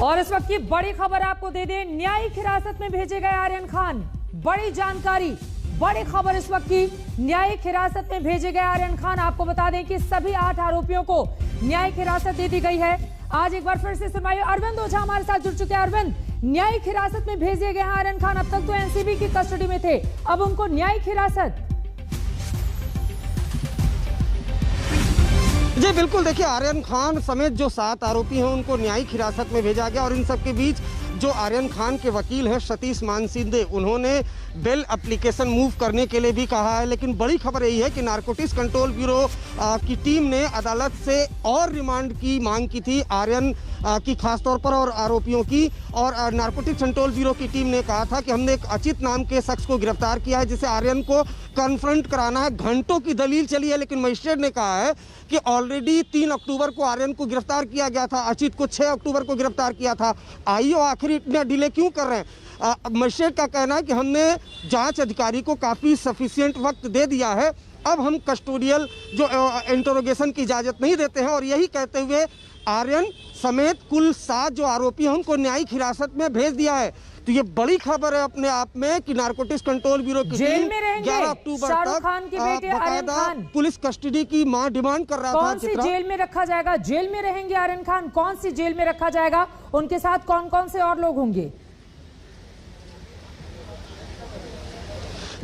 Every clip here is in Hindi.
और इस वक्त की बड़ी खबर आपको दे दें, न्यायिक हिरासत में भेजे गए आर्यन खान। बड़ी जानकारी, बड़ी खबर इस वक्त की, न्यायिक हिरासत में भेजे गए आर्यन खान। आपको बता दें कि सभी 8 आरोपियों को न्यायिक हिरासत दे दी गई है। आज एक बार फिर से सुनवाई। अरविंद ओझा हमारे साथ जुड़ चुके हैं। अरविंद, न्यायिक हिरासत में भेजे गए आर्यन खान, अब तक तो एनसीबी की कस्टडी में थे, अब उनको न्यायिक हिरासत। जी बिल्कुल, देखिए आर्यन खान समेत जो 7 आरोपी हैं उनको न्यायिक हिरासत में भेजा गया और इन सब के बीच जो आर्यन खान के वकील हैं सतीश मानसिंदे, उन्होंने बेल एप्लीकेशन मूव करने के लिए भी कहा है। लेकिन बड़ी खबर यही है कि नारकोटिक्स कंट्रोल ब्यूरो की टीम ने अदालत से और रिमांड की मांग की थी आर्यन की खासतौर पर और आरोपियों की। और नारकोटिक्स कंट्रोल ब्यूरो की टीम ने कहा था कि हमने एक अचित नाम के शख्स को गिरफ्तार किया है जिसे आर्यन को कन्फ्रंट कराना है। घंटों की दलील चली है, लेकिन मजिस्ट्रेट ने कहा है कि ऑलरेडी 3 अक्टूबर को आर्यन को गिरफ्तार किया गया था, अचित को 6 अक्टूबर को गिरफ्तार किया था। आइए आखिर इतना डिले क्यों कर रहे हैं? मजिस्ट्रेट का कहना है कि हमने जांच अधिकारी को काफ़ी सफिशिएंट वक्त दे दिया है, अब हम कस्टोडियल जो इंटरोगेशन की इजाज़त नहीं देते हैं। और यही कहते हुए आर्यन समेत कुल 7 जो आरोपी हैं उनको न्यायिक हिरासत में भेज दिया है। तो ये बड़ी खबर है अपने आप में कि नारकोटिक्स कंट्रोल ब्यूरो की जेल टीम में रहेंगे 11 अक्टूबर शाहरुख खान के बेटे आर्यन खान। पुलिस कस्टडी की डिमांड कर रहा था। कौन सी जेल में रखा जाएगा? जेल में रहेंगे आर्यन खान, कौन सी जेल में रखा जाएगा? उनके साथ कौन कौन से और लोग होंगे?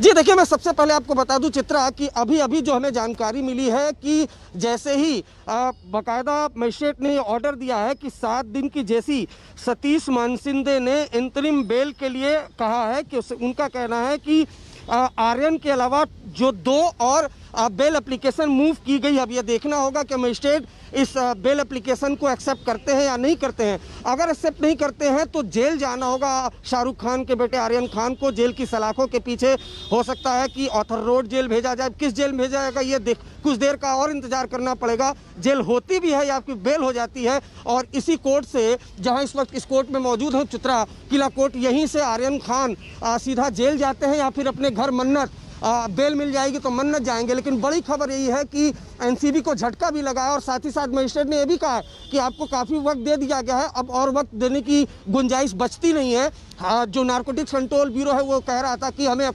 जी देखिए, मैं सबसे पहले आपको बता दूं चित्रा कि अभी अभी जो हमें जानकारी मिली है कि जैसे ही बाकायदा मजिस्ट्रेट ने ऑर्डर दिया है कि 7 दिन की जैसी सतीश मानसिंदे ने इंतरिम बेल के लिए कहा है कि उनका कहना है कि आर्यन के अलावा जो 2 और बेल एप्लीकेशन मूव की गई। अब यह देखना होगा कि मजिस्ट्रेट इस बेल एप्लीकेशन को एक्सेप्ट करते हैं या नहीं करते हैं। अगर एक्सेप्ट नहीं करते हैं तो जेल जाना होगा शाहरुख खान के बेटे आर्यन खान को। जेल की सलाखों के पीछे हो सकता है कि ऑथर रोड जेल भेजा जाए। किस जेल में भेजा जाएगा ये कुछ देर का और इंतजार करना पड़ेगा। जेल होती भी है या फिर बेल हो जाती है। और इसी कोर्ट से, जहां इस वक्त इस कोर्ट में मौजूद है चित्रा किला कोर्ट, यहीं से आर्यन खान सीधा जेल जाते हैं या फिर अपने घर मन्नत बेल मिल जाएगी तो मन्नत जाएंगे। लेकिन बड़ी खबर यही है कि एनसीबी को झटका भी लगा है और साथ ही साथ मजिस्ट्रेट ने यह भी कहा है कि आपको काफ़ी वक्त दे दिया गया है, अब और वक्त देने की गुंजाइश बचती नहीं है। जो नारकोटिक्स कंट्रोल ब्यूरो है वो कह रहा था कि हमें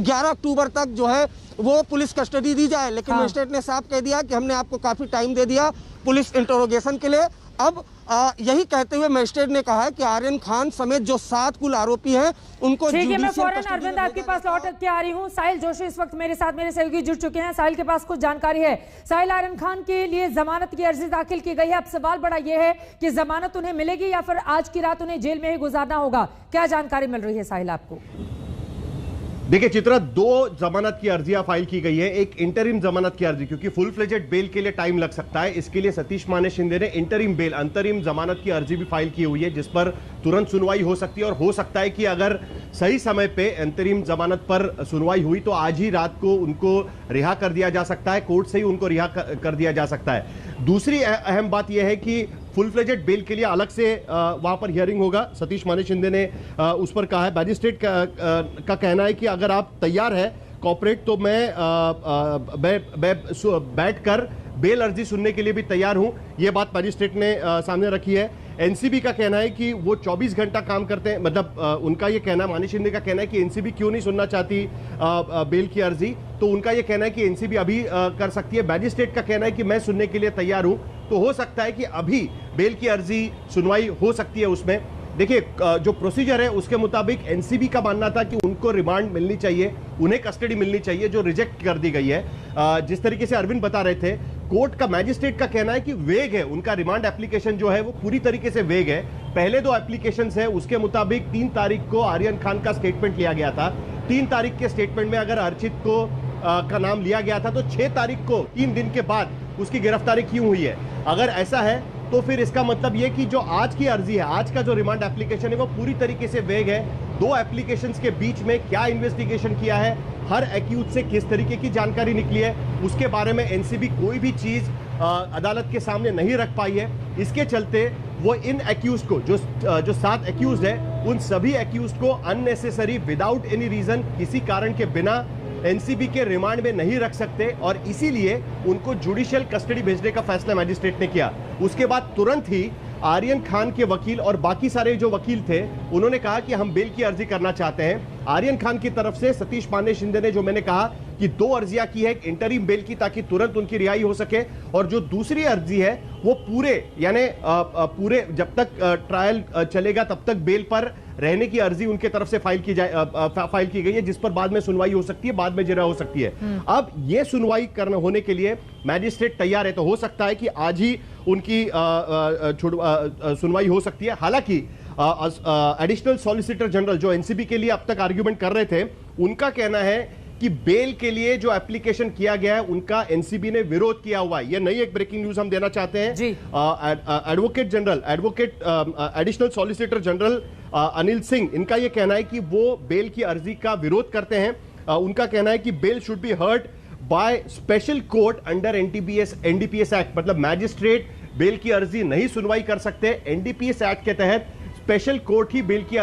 11 अक्टूबर तक जो है वो पुलिस कस्टडी दी जाए, लेकिन मजिस्ट्रेट ने साफ कह दिया कि हमने आपको काफ़ी टाइम दे दिया पुलिस इंटरोगेशन के लिए। अब यही कहते हुए मजिस्ट्रेट ने कहा है कि आर्यन खान समेत जो 7 कुल आरोपी हैं उनको ठीक है। मैं फौरन अरविंद आपके पास लौट के आ रही हूँ। साहिल जोशी इस वक्त मेरे साथ, मेरे सहयोगी जुड़ चुके हैं। साहिल के पास कुछ जानकारी है। साहिल, आर्यन खान के लिए जमानत की अर्जी दाखिल की गई है। अब सवाल बड़ा यह है कि जमानत उन्हें मिलेगी या फिर आज की रात उन्हें जेल में ही गुजारना होगा? क्या जानकारी मिल रही है साहिल आपको? देखिए चित्रा, 2 जमानत की अर्जियां फाइल की गई है। एक इंटरिम जमानत की अर्जी, क्योंकि फुल फ्लेजेड बेल के लिए टाइम लग सकता है, इसके लिए सतीश मानसिंदे ने इंटरिम बेल, अंतरिम जमानत की अर्जी भी फाइल की हुई है जिस पर तुरंत सुनवाई हो सकती है। और हो सकता है कि अगर सही समय पे अंतरिम जमानत पर सुनवाई हुई तो आज ही रात को उनको रिहा कर दिया जा सकता है, कोर्ट से ही उनको रिहा कर दिया जा सकता है। दूसरी अहम बात यह है कि फुल फ्लेजेड बेल के लिए अलग से वहां पर हियरिंग होगा। सतीश मानसिंदे ने उस पर कहा है, मैजिस्ट्रेट का कहना है कि अगर आप तैयार है कॉपरेट तो मैं बैठकर बेल अर्जी सुनने के लिए भी तैयार हूं। यह बात मैजिस्ट्रेट ने सामने रखी है। एनसीबी का कहना है कि वो 24 घंटा काम करते हैं, मतलब उनका ये कहना है, मानसिंदे का कहना है कि एनसीबी क्यों नहीं सुनना चाहती बेल की अर्जी, तो उनका ये कहना है कि एनसीबी अभी कर सकती है। मैजिस्ट्रेट का कहना है कि मैं सुनने के लिए तैयार हूं, तो हो सकता है कि अभी बेल की अर्जी सुनवाई हो सकती है उसमें। देखिए जो प्रोसीजर है उसके मुताबिक एनसीबी का मानना था कि उनको रिमांड मिलनी चाहिए, उन्हें कस्टडी मिलनी चाहिए, जो रिजेक्ट कर दी गई है। जिस तरीके से अरविंद बता रहे थे, कोर्ट का मैजिस्ट्रेट का कहना है कि वेग है, उनका रिमांड एप्लीकेशन जो है वो पूरी तरीके से वेग है। पहले 2 एप्लीकेशंस है, उसके मुताबिक 3 तारीख को आर्यन खान का स्टेटमेंट लिया गया था। 3 तारीख के स्टेटमेंट में अगर अर्चित को का नाम लिया गया था तो 6 तारीख को 3 दिन के बाद उसकी गिरफ्तारी क्यों हुई है? अगर ऐसा है तो फिर इसका मतलब यह कि जो आज की अर्जी है, आज का जो रिमांड एप्लीकेशन है वो पूरी तरीके से वेग है। 2 एप्लीकेशंस के बीच में क्या इन्वेस्टिगेशन किया है, हर एक्यूज से किस तरीके की जानकारी निकली है, उसके बारे में एनसीबी कोई भी चीज अदालत के सामने नहीं रख पाई है। इसके चलते वो इन एक्यूज को जो 7 एक्यूज है उन सभी एक्यूज को अननेसेसरी विदाउट एनी रीजन, किसी कारण के बिना एनसीबी के रिमांड में नहीं रख सकते और इसीलिए उनको जुडिशियल कस्टडी भेजने का फैसला मैजिस्ट्रेट ने किया। उसके बाद तुरंत ही आर्यन खान के वकील और बाकी सारे जो वकील थे उन्होंने कहा कि हम बेल की अर्जी करना चाहते हैं। आर्यन खान की तरफ से सतीश पांडे शिंदे ने, जो मैंने कहा कि 2 अर्जियां की है, एक इंटरिम बेल की ताकि तुरंत उनकी रिहाई हो सके, और जो दूसरी अर्जी है वो पूरे यानी पूरे जब तक ट्रायल चलेगा तब तक बेल पर रहने की अर्जी उनके तरफ से फाइल की गई है, जिस पर बाद में सुनवाई हो सकती है, बाद में जिरह हो सकती है। अब यह सुनवाई करना होने के लिए मैजिस्ट्रेट तैयार है, तो हो सकता है कि आज ही उनकी सुनवाई हो सकती है। हालांकि एडिशनल सॉलिसिटर जनरल जो एनसीबी के लिए अब तक आर्ग्यूमेंट कर रहे थे, उनका कहना है कि बेल के लिए जो एप्लीकेशन किया गया है उनका एनसीबी ने विरोध किया हुआ है। ये नई एक ब्रेकिंग न्यूज हम देना चाहते हैं। Additional solicitor general Anil Singh, इनका यह कहना है कि वो बेल की अर्जी का विरोध करते हैं। उनका कहना है कि bail should be heard by special court under NDPS act, मतलब मैजिस्ट्रेट बेल की अर्जी नहीं सुनवाई कर सकते, एनडीपीएस एक्ट के तहत स्पेशल कोर्ट ही बेल की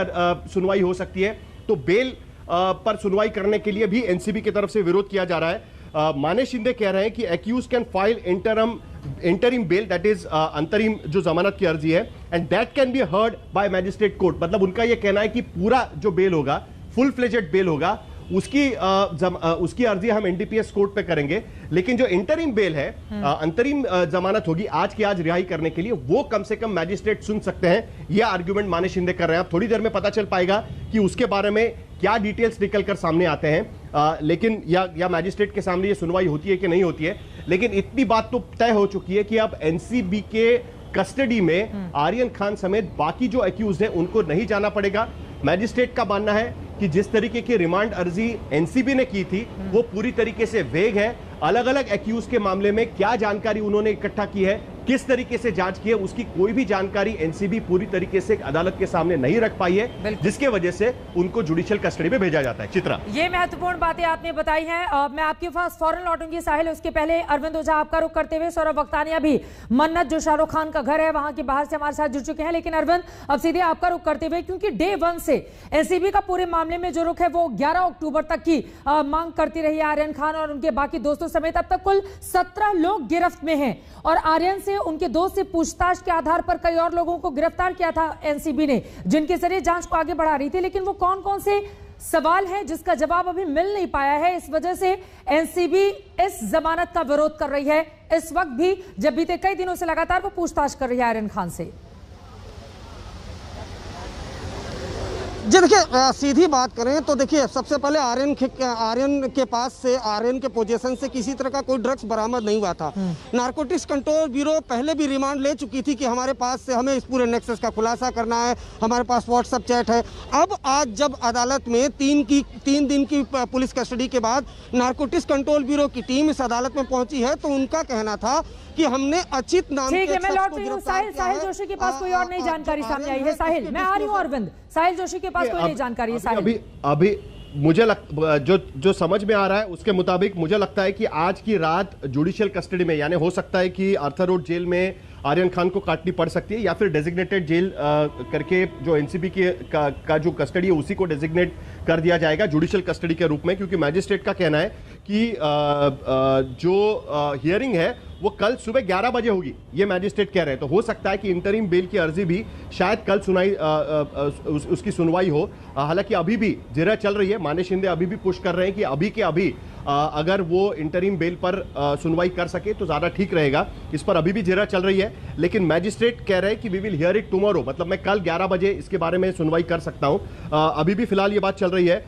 सुनवाई हो सकती है। तो बेल पर सुनवाई करने के लिए भी एनसीबी की तरफ से विरोध किया जा रहा है। माने शिंदे कह रहे हैं कि accused can file interim bail, that is अंतरिम जो जमानत की अर्जी है, and that can be heard by magistrate court. मतलब उनका यह कहना है कि पूरा जो बेल होगा, फुल फ्लेजेड बेल होगा, उसकी अर्जी हम एनडीपीएस कोर्ट पे करेंगे, लेकिन जो इंटरिम बेल है, अंतरिम जमानत होगी आज की आज रिहाई करने के लिए, वो कम से कम मैजिस्ट्रेट सुन सकते हैं। यह आर्गुमेंट माने शिंदे कर रहे हैं। अब थोड़ी देर में पता चल पाएगा कि उसके बारे में क्या डिटेल्स निकलकर सामने आते हैं, लेकिन या मैजिस्ट्रेट के सामने ये सुनवाई होती है कि नहीं होती है। लेकिन इतनी बात तो तय हो चुकी है कि अब एनसीबी के कस्टडी में आर्यन खान समेत बाकी जो एक्यूज हैं उनको नहीं जाना पड़ेगा। मैजिस्ट्रेट का मानना है कि जिस तरीके की रिमांड अर्जी एनसीबी ने की थी वो पूरी तरीके से वेग है। अलग अलग एक्यूज के मामले में क्या जानकारी उन्होंने इकट्ठा की है, किस तरीके से जांच की है, उसकी कोई भी जानकारी एनसीबी पूरी तरीके से अदालत के सामने नहीं रख पाई है, जिसके वजह से उनको जुडिशियल कस्टडी में भेजा जाता है। चित्रा, ये महत्वपूर्ण बातें आपने बताई हैं। मैं आपके पास फौरन लौटूंगी साहिल, उसके पहले अरविंद ओझा आपका रुख करते हुए सौरभ वक्तानिया भी मन्नत जो शाहरुख खान का घर है वहां के बाहर से हमारे साथ जुड़ चुके हैं। लेकिन अरविंद, अब सीधे आपका रुख करते हुए, क्योंकि डे 1 से एनसीबी का पूरे मामले में जो रुख है वो 11 अक्टूबर तक की मांग करती रही आर्यन खान और उनके बाकी दोस्तों समेत। अब तक कुल 17 लोग गिरफ्त में हैं और आर्यन से, उनके दोस्त से पूछताछ के आधार पर कई और लोगों को गिरफ्तार किया था एनसीबी ने, जिनके जरिए जांच को आगे बढ़ा रही थी। लेकिन वो कौन कौन से सवाल है जिसका जवाब अभी मिल नहीं पाया है, इस वजह से एनसीबी इस जमानत का विरोध कर रही है इस वक्त भी, जब बीते कई दिनों से लगातार वो पूछताछ कर रही है आर्यन खान से। जी देखिए, सीधी बात करें तो देखिए, सबसे पहले आर्यन के पास से, आर्यन के पोजीशन से किसी तरह का कोई ड्रग्स बरामद नहीं हुआ था। नारकोटिक्स कंट्रोल ब्यूरो पहले भी रिमांड ले चुकी थी कि हमारे पास से हमें इस पूरे नेक्सस का खुलासा करना है, हमारे पास व्हाट्सएप चैट है। अब आज जब अदालत में 3 दिन की पुलिस कस्टडी के बाद नारकोटिक्स कंट्रोल ब्यूरो की टीम इस अदालत में पहुंची है, तो उनका कहना था कि हमने अचित नाम ठीक है, मैं लौट रही हूँ। साहिल जोशी के पास कोई और नई जानकारी सामने आई है। साहिल, मैं आ रही हूँ। अरविंद, साहिल जोशी के पास कोई नई जानकारी है। साहिल, अभी मुझे जो समझ में आ रहा है उसके मुताबिक मुझे लगता है कि आज की रात जुडिशियल कस्टडी में, यानी हो सकता है कि आर्थर रोड जेल में आर्यन खान को काटनी पड़ सकती है, या फिर डेजिग्नेटेड जेल करके जो एनसीबी का जो कस्टडी है उसी को डेजिग्नेट कर दिया जाएगा जुडिशियल कस्टडी के रूप में, क्योंकि मैजिस्ट्रेट का कहना है कि जो हियरिंग है वो कल सुबह 11 बजे होगी, ये मैजिस्ट्रेट कह रहे हैं। तो हो सकता है कि इंटरिम बेल की अर्जी भी शायद कल उसकी सुनवाई हो। हालांकि अभी भी जिरह चल रही है। माने शिंदे अभी भी पुश कर रहे हैं कि अभी के अभी अगर वो इंटरिम बेल पर सुनवाई कर सके तो ज्यादा ठीक रहेगा। इस पर अभी भी जिरह चल रही है, लेकिन मैजिस्ट्रेट कह रहे हैं कि we will hear it tomorrow, मतलब मैं कल 11 बजे इसके बारे में सुनवाई कर सकता हूं। अभी भी फिलहाल ये बात चल रही है।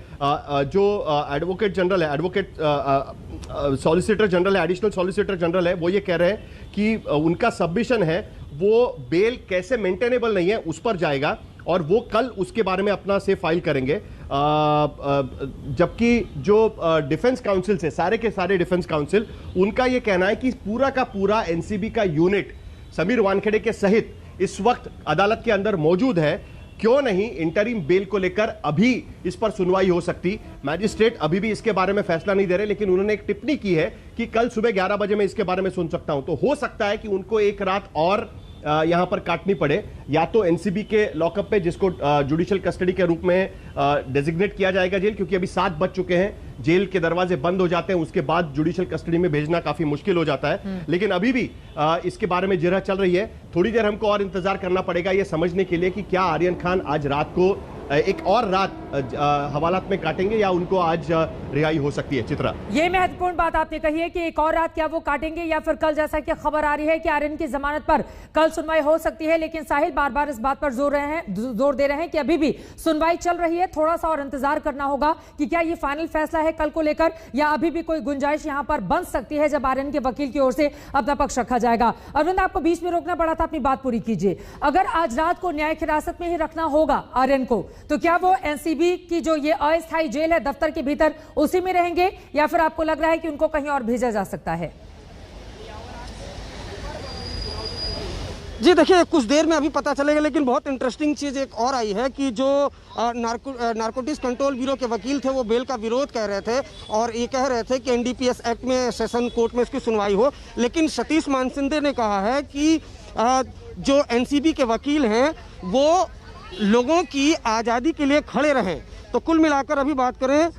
जो एडवोकेट जनरल है, सॉलिसिटर जनरल है, एडिशनल सॉलिसिटर जनरल है, वो ये कह रहे हैं कि उनका सबमिशन है वो बेल कैसे मेंटेनेबल नहीं है उस पर जाएगा और वो कल उसके बारे में अपना से फाइल करेंगे। जबकि जो डिफेंस काउंसिल से, सारे के सारे डिफेंस काउंसिल, उनका ये कहना है कि पूरा का पूरा एनसीबी का यूनिट समीर वानखेड़े के सहित इस वक्त अदालत के अंदर मौजूद है। क्यों नहीं इंटरिम बेल को लेकर अभी इस पर सुनवाई हो सकती। मैजिस्ट्रेट अभी भी इसके बारे में फैसला नहीं दे रहे, लेकिन उन्होंने एक टिप्पणी की है कि कल सुबह 11 बजे मैं इसके बारे में सुन सकता हूं। तो हो सकता है कि उनको एक रात और यहां पर काटनी पड़े, या तो एनसीबी के लॉकअप पे, जिसको जुडिशियल कस्टडी के रूप में डेजिग्नेट किया जाएगा जेल, क्योंकि अभी 7 बज चुके हैं, जेल के दरवाजे बंद हो जाते हैं, उसके बाद जुडिशियल कस्टडी में भेजना काफी मुश्किल हो जाता है। लेकिन अभी भी इसके बारे में जिरह चल रही है। थोड़ी देर हमको और इंतजार करना पड़ेगा ये समझने के लिए कि क्या आर्यन खान आज रात को एक और रात हवालात में काटेंगे या उनको आज रिहाई हो सकती है। चित्रा, ये महत्वपूर्ण बात आपने कही है कि एक और रात क्या वो काटेंगे या फिर कल, जैसा कि खबर आ रही है कि आर्यन की जमानत पर कल सुनवाई हो सकती है। लेकिन साहिल बार बार इस बात पर जोर दे रहे हैं कि अभी भी सुनवाई चल रही है, थोड़ा सा और इंतजार करना होगा कि क्या ये फाइनल फैसला है कल को लेकर या अभी भी कोई गुंजाइश यहां पर बन सकती है जब आर्यन के वकील की ओर से अपना पक्ष रखा जाएगा। अरविंद, आपको बीच में रोकना पड़ा था, अपनी बात पूरी कीजिए। अगर आज रात को न्यायिक हिरासत में ही रखना होगा आर्यन को, तो क्या वो एनसीबी की जो ये अस्थायी जेल है दफ्तर के भीतर उसी में रहेंगे या फिर आपको लग रहा है कि उनको कहीं और भेजा जा सकता है? जी देखिए, कुछ देर में अभी पता चलेगा। लेकिन बहुत इंटरेस्टिंग चीज एक और आई है कि जो नारकोटिक्स कंट्रोल ब्यूरो के वकील थे वो बेल का विरोध कर रहे थे और ये कह रहे थे कि एनडीपीएस एक्ट में सेशन कोर्ट में इसकी सुनवाई हो। लेकिन सतीश मानसिंदे ने कहा है कि जो एनसीबी के वकील हैं वो लोगों की आज़ादी के लिए खड़े रहें। तो कुल मिलाकर अभी बात करें,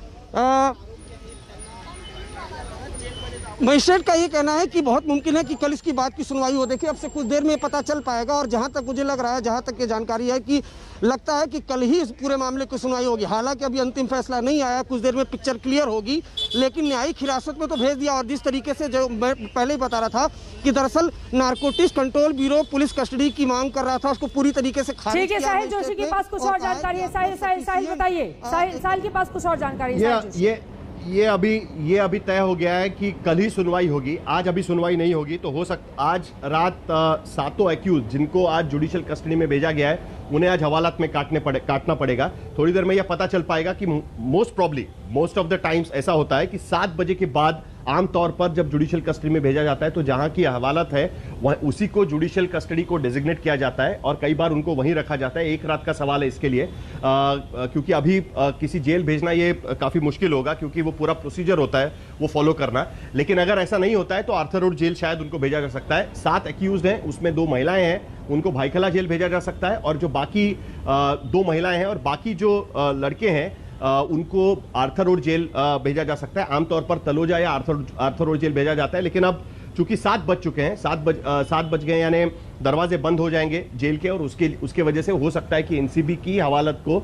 मजिस्ट्रेट का ये कहना है कि बहुत मुमकिन है कि कल इसकी बात की सुनवाई हो। देखिए, अब से कुछ देर में पता चल पाएगा और जहां तक मुझे लग रहा है, जहां तक ये जानकारी है कि लगता है कि कल ही इस पूरे मामले की सुनवाई होगी। हालांकि अभी अंतिम फैसला नहीं आया, कुछ देर में पिक्चर क्लियर होगी। लेकिन न्यायिक हिरासत में तो भेज दिया। और जिस तरीके से जो मैं पहले ही बता रहा था कि दरअसल narcotics control bureau police custody की मांग कर रहा था, उसको पूरी तरीके से खारिज किया। साहिल जोशी के पास कुछ और जानकारी है। साहिल बताइए, साहिल के पास कुछ और जानकारी है। ये अभी तय हो गया है कि कल ही सुनवाई होगी। आज अभी सुनवाई नहीं होगी तो हो सकता आज रात सातों एक्यूज जिनको आज जुडिशियल कस्टडी में भेजा गया है उन्हें आज हवालात में काटना पड़ेगा। थोड़ी देर में यह पता चल पाएगा कि मोस्ट ऑफ द टाइम्स ऐसा होता है कि 7 बजे के बाद आमतौर पर जब जुडिशियल कस्टडी में भेजा जाता है तो जहां की हवालात है वह उसी को जुडिशियल कस्टडी को डेजिग्नेट किया जाता है और कई बार उनको वहीं रखा जाता है। एक रात का सवाल है इसके लिए, क्योंकि अभी किसी जेल भेजना ये काफी मुश्किल होगा क्योंकि वो पूरा प्रोसीजर होता है वो फॉलो करना। लेकिन अगर ऐसा नहीं होता है तो आर्थर रोड जेल शायद उनको भेजा जा सकता है। 7 एक्यूज्ड हैं, उसमें 2 महिलाएं हैं, उनको भाईखला जेल भेजा जा सकता है और जो बाकी 2 महिलाएं हैं और बाकी जो लड़के हैं उनको आर्थर रोड जेल भेजा जा सकता है। आमतौर पर तलोजा या आर्थर रोड जेल भेजा जाता है। लेकिन अब चूंकि 7 बज चुके हैं, 7 बज गए यानी दरवाजे बंद हो जाएंगे जेल के और उसके वजह से हो सकता है कि एनसीबी की हवालत को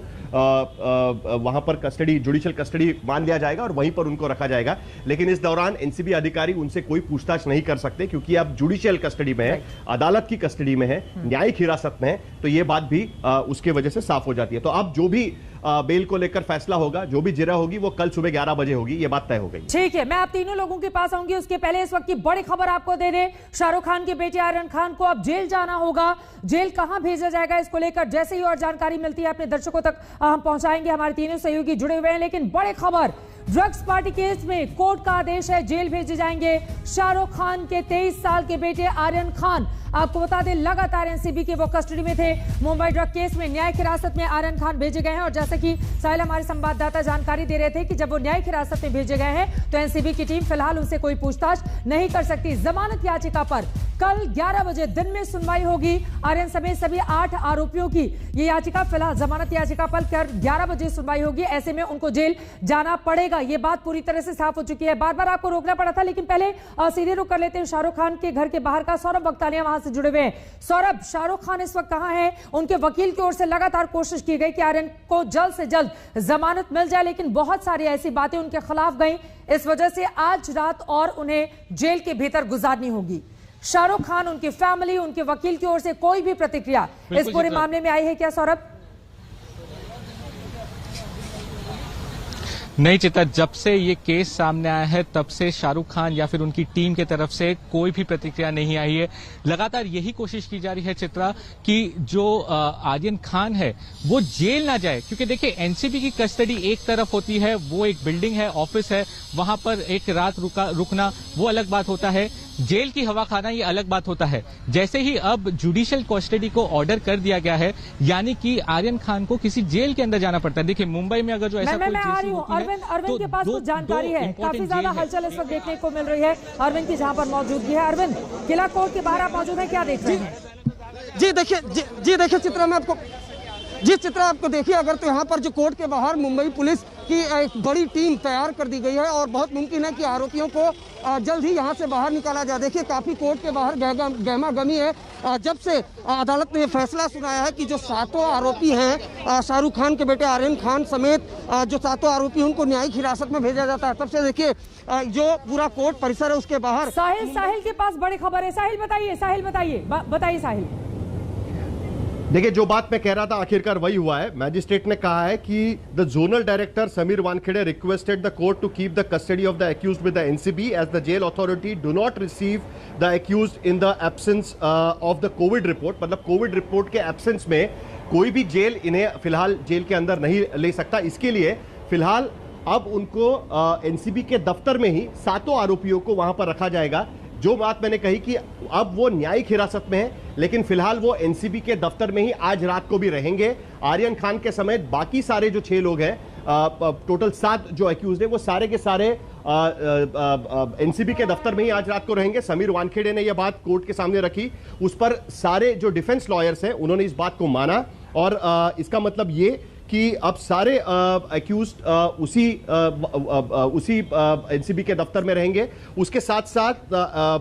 वहां पर जुडिशियल कस्टडी मान लिया जाएगा और वहीं पर उनको रखा जाएगा। लेकिन इस दौरान एनसीबी अधिकारी उनसे कोई पूछताछ नहीं कर सकते क्योंकि अब जुडिशियल कस्टडी में है, अदालत की कस्टडी में है, न्यायिक हिरासत में है। तो ये बात भी उसके वजह से साफ हो जाती है। तो अब जो भी बेल को लेकर फैसला होगा, जो भी जिरह होगी वो कल सुबह 11 बजे होगी, ये बात तय हो गई। ठीक है, मैं आप तीनों लोगों के पास आऊंगी। उसके पहले इस वक्त की बड़ी खबर आपको दे दें। शाहरुख खान के बेटे आर्यन खान को अब जेल जाना होगा। जेल कहां भेजा जाएगा इसको लेकर जैसे ही और जानकारी मिलती है अपने दर्शकों तक हम पहुंचाएंगे। हमारे तीनों सहयोगी जुड़े हुए हैं। लेकिन बड़ी खबर, ड्रग्स पार्टी केस में कोर्ट का आदेश है, जेल भेजे जाएंगे शाहरुख खान के 23 साल के बेटे आर्यन खान। आपको बता दें लगातार एनसीबी के वो कस्टडी में थे। मुंबई ड्रग केस में न्यायिक हिरासत में आर्यन खान भेजे गए हैं और जैसे कि साहिल हमारे संवाददाता जानकारी दे रहे थे कि जब वो न्यायिक हिरासत में भेजे गए हैं तो एनसीबी की टीम फिलहाल उनसे कोई पूछताछ नहीं कर सकती। जमानत याचिका पर कल 11 बजे दिन में सुनवाई होगी। आर्यन समेत सभी 8 आरोपियों की ये याचिका फिलहाल जमानत याचिका पर 11 बजे सुनवाई होगी। ऐसे में उनको जेल जाना पड़ेगा, ये बात पूरी तरह से साफ हो चुकी है। बार बार आपको रोकना पड़ा था लेकिन पहले सीधे रुख कर लेते हैं शाहरुख खान के घर के बाहर का। सौरभ बख्तानिया वहां से जुड़े हुए हैं। सौरभ, शाहरुख खान इस वक्त कहां है? उनके वकील की ओर से लगातार कोशिश की गई कि आर्यन को जल्द से जल्द जमानत मिल जाए लेकिन बहुत सारी ऐसी बातें उनके खिलाफ गई, इस वजह से आज रात और उन्हें जेल के भीतर गुजारनी होगी। शाहरुख खान, उनकी फैमिली, उनके वकील की ओर से कोई भी प्रतिक्रिया इस पूरे मामले में आई है क्या सौरभ? नहीं चित्रा, जब से ये केस सामने आया है तब से शाहरुख खान या फिर उनकी टीम की तरफ से कोई भी प्रतिक्रिया नहीं आई है। लगातार यही कोशिश की जा रही है चित्रा कि जो आर्यन खान है वो जेल ना जाए, क्योंकि देखिए एनसीबी की कस्टडी एक तरफ होती है, वो एक बिल्डिंग है, ऑफिस है, वहां पर एक रात रुकना वो अलग बात होता है, जेल की हवा खाना ये अलग बात होता है। जैसे ही अब जुडिशियल कस्टडी को ऑर्डर कर दिया गया है यानी कि आर्यन खान को किसी जेल के अंदर जाना पड़ता है। देखिए मुंबई में अगर जो ऐसा कोई केस होती है अरविंद के पास कुछ जानकारी है, काफी ज्यादा हलचल इस वक्त देखने को मिल रही है अरविंद की जहां पर मौजूदगी है। अरविंद, किला कोर्ट के बाहर आप मौजूद हैं, क्या देख रहे हैं? जी देखिए चित्रा, मैं आपको चित्रा आपको देखिए अगर तो यहाँ पर जो कोर्ट के बाहर मुंबई पुलिस कि एक बड़ी टीम तैयार कर दी गई है और बहुत मुमकिन है कि आरोपियों को जल्द ही यहां से बाहर निकाला जाए। देखिए काफ़ी कोर्ट के बाहर गहमा गमी है जब से अदालत ने फैसला सुनाया है कि जो 7 आरोपी हैं शाहरुख खान के बेटे आर्यन खान समेत जो 7 आरोपी उनको न्यायिक हिरासत में भेजा जाता है। तब से देखिए जो पूरा कोर्ट परिसर है उसके बाहर साहिल के पास बड़ी खबर है। साहिल बताइए साहिल। देखिए जो बात मैं कह रहा था आखिरकार वही हुआ है। मैजिस्ट्रेट ने कहा है कि the zonal director Sameer Wankhede requested the court to keep the custody of the accused with the NCB as the jail authority do not receive the accused in the absence of the covid report. मतलब कोविड रिपोर्ट के एब्सेंस में कोई भी जेल इन्हें फिलहाल जेल के अंदर नहीं ले सकता। इसके लिए फिलहाल अब उनको एनसीबी के दफ्तर में ही 7 आरोपियों को वहां पर रखा जाएगा। जो बात मैंने कही कि अब वो न्यायिक हिरासत में है, लेकिन फिलहाल वो एनसीबी के दफ्तर में ही आज रात को भी रहेंगे। आर्यन खान के समेत बाकी सारे जो 6 लोग हैं, टोटल 7 जो एक्यूज हैं, वो सारे के सारे एनसीबी के दफ्तर में ही आज रात को रहेंगे। समीर वानखेड़े ने यह बात कोर्ट के सामने रखी, उस पर सारे जो डिफेंस लॉयर्स हैं उन्होंने इस बात को माना और इसका मतलब ये कि अब सारे एक्यूज्ड उसी एनसीबी के दफ्तर में रहेंगे। उसके साथ साथ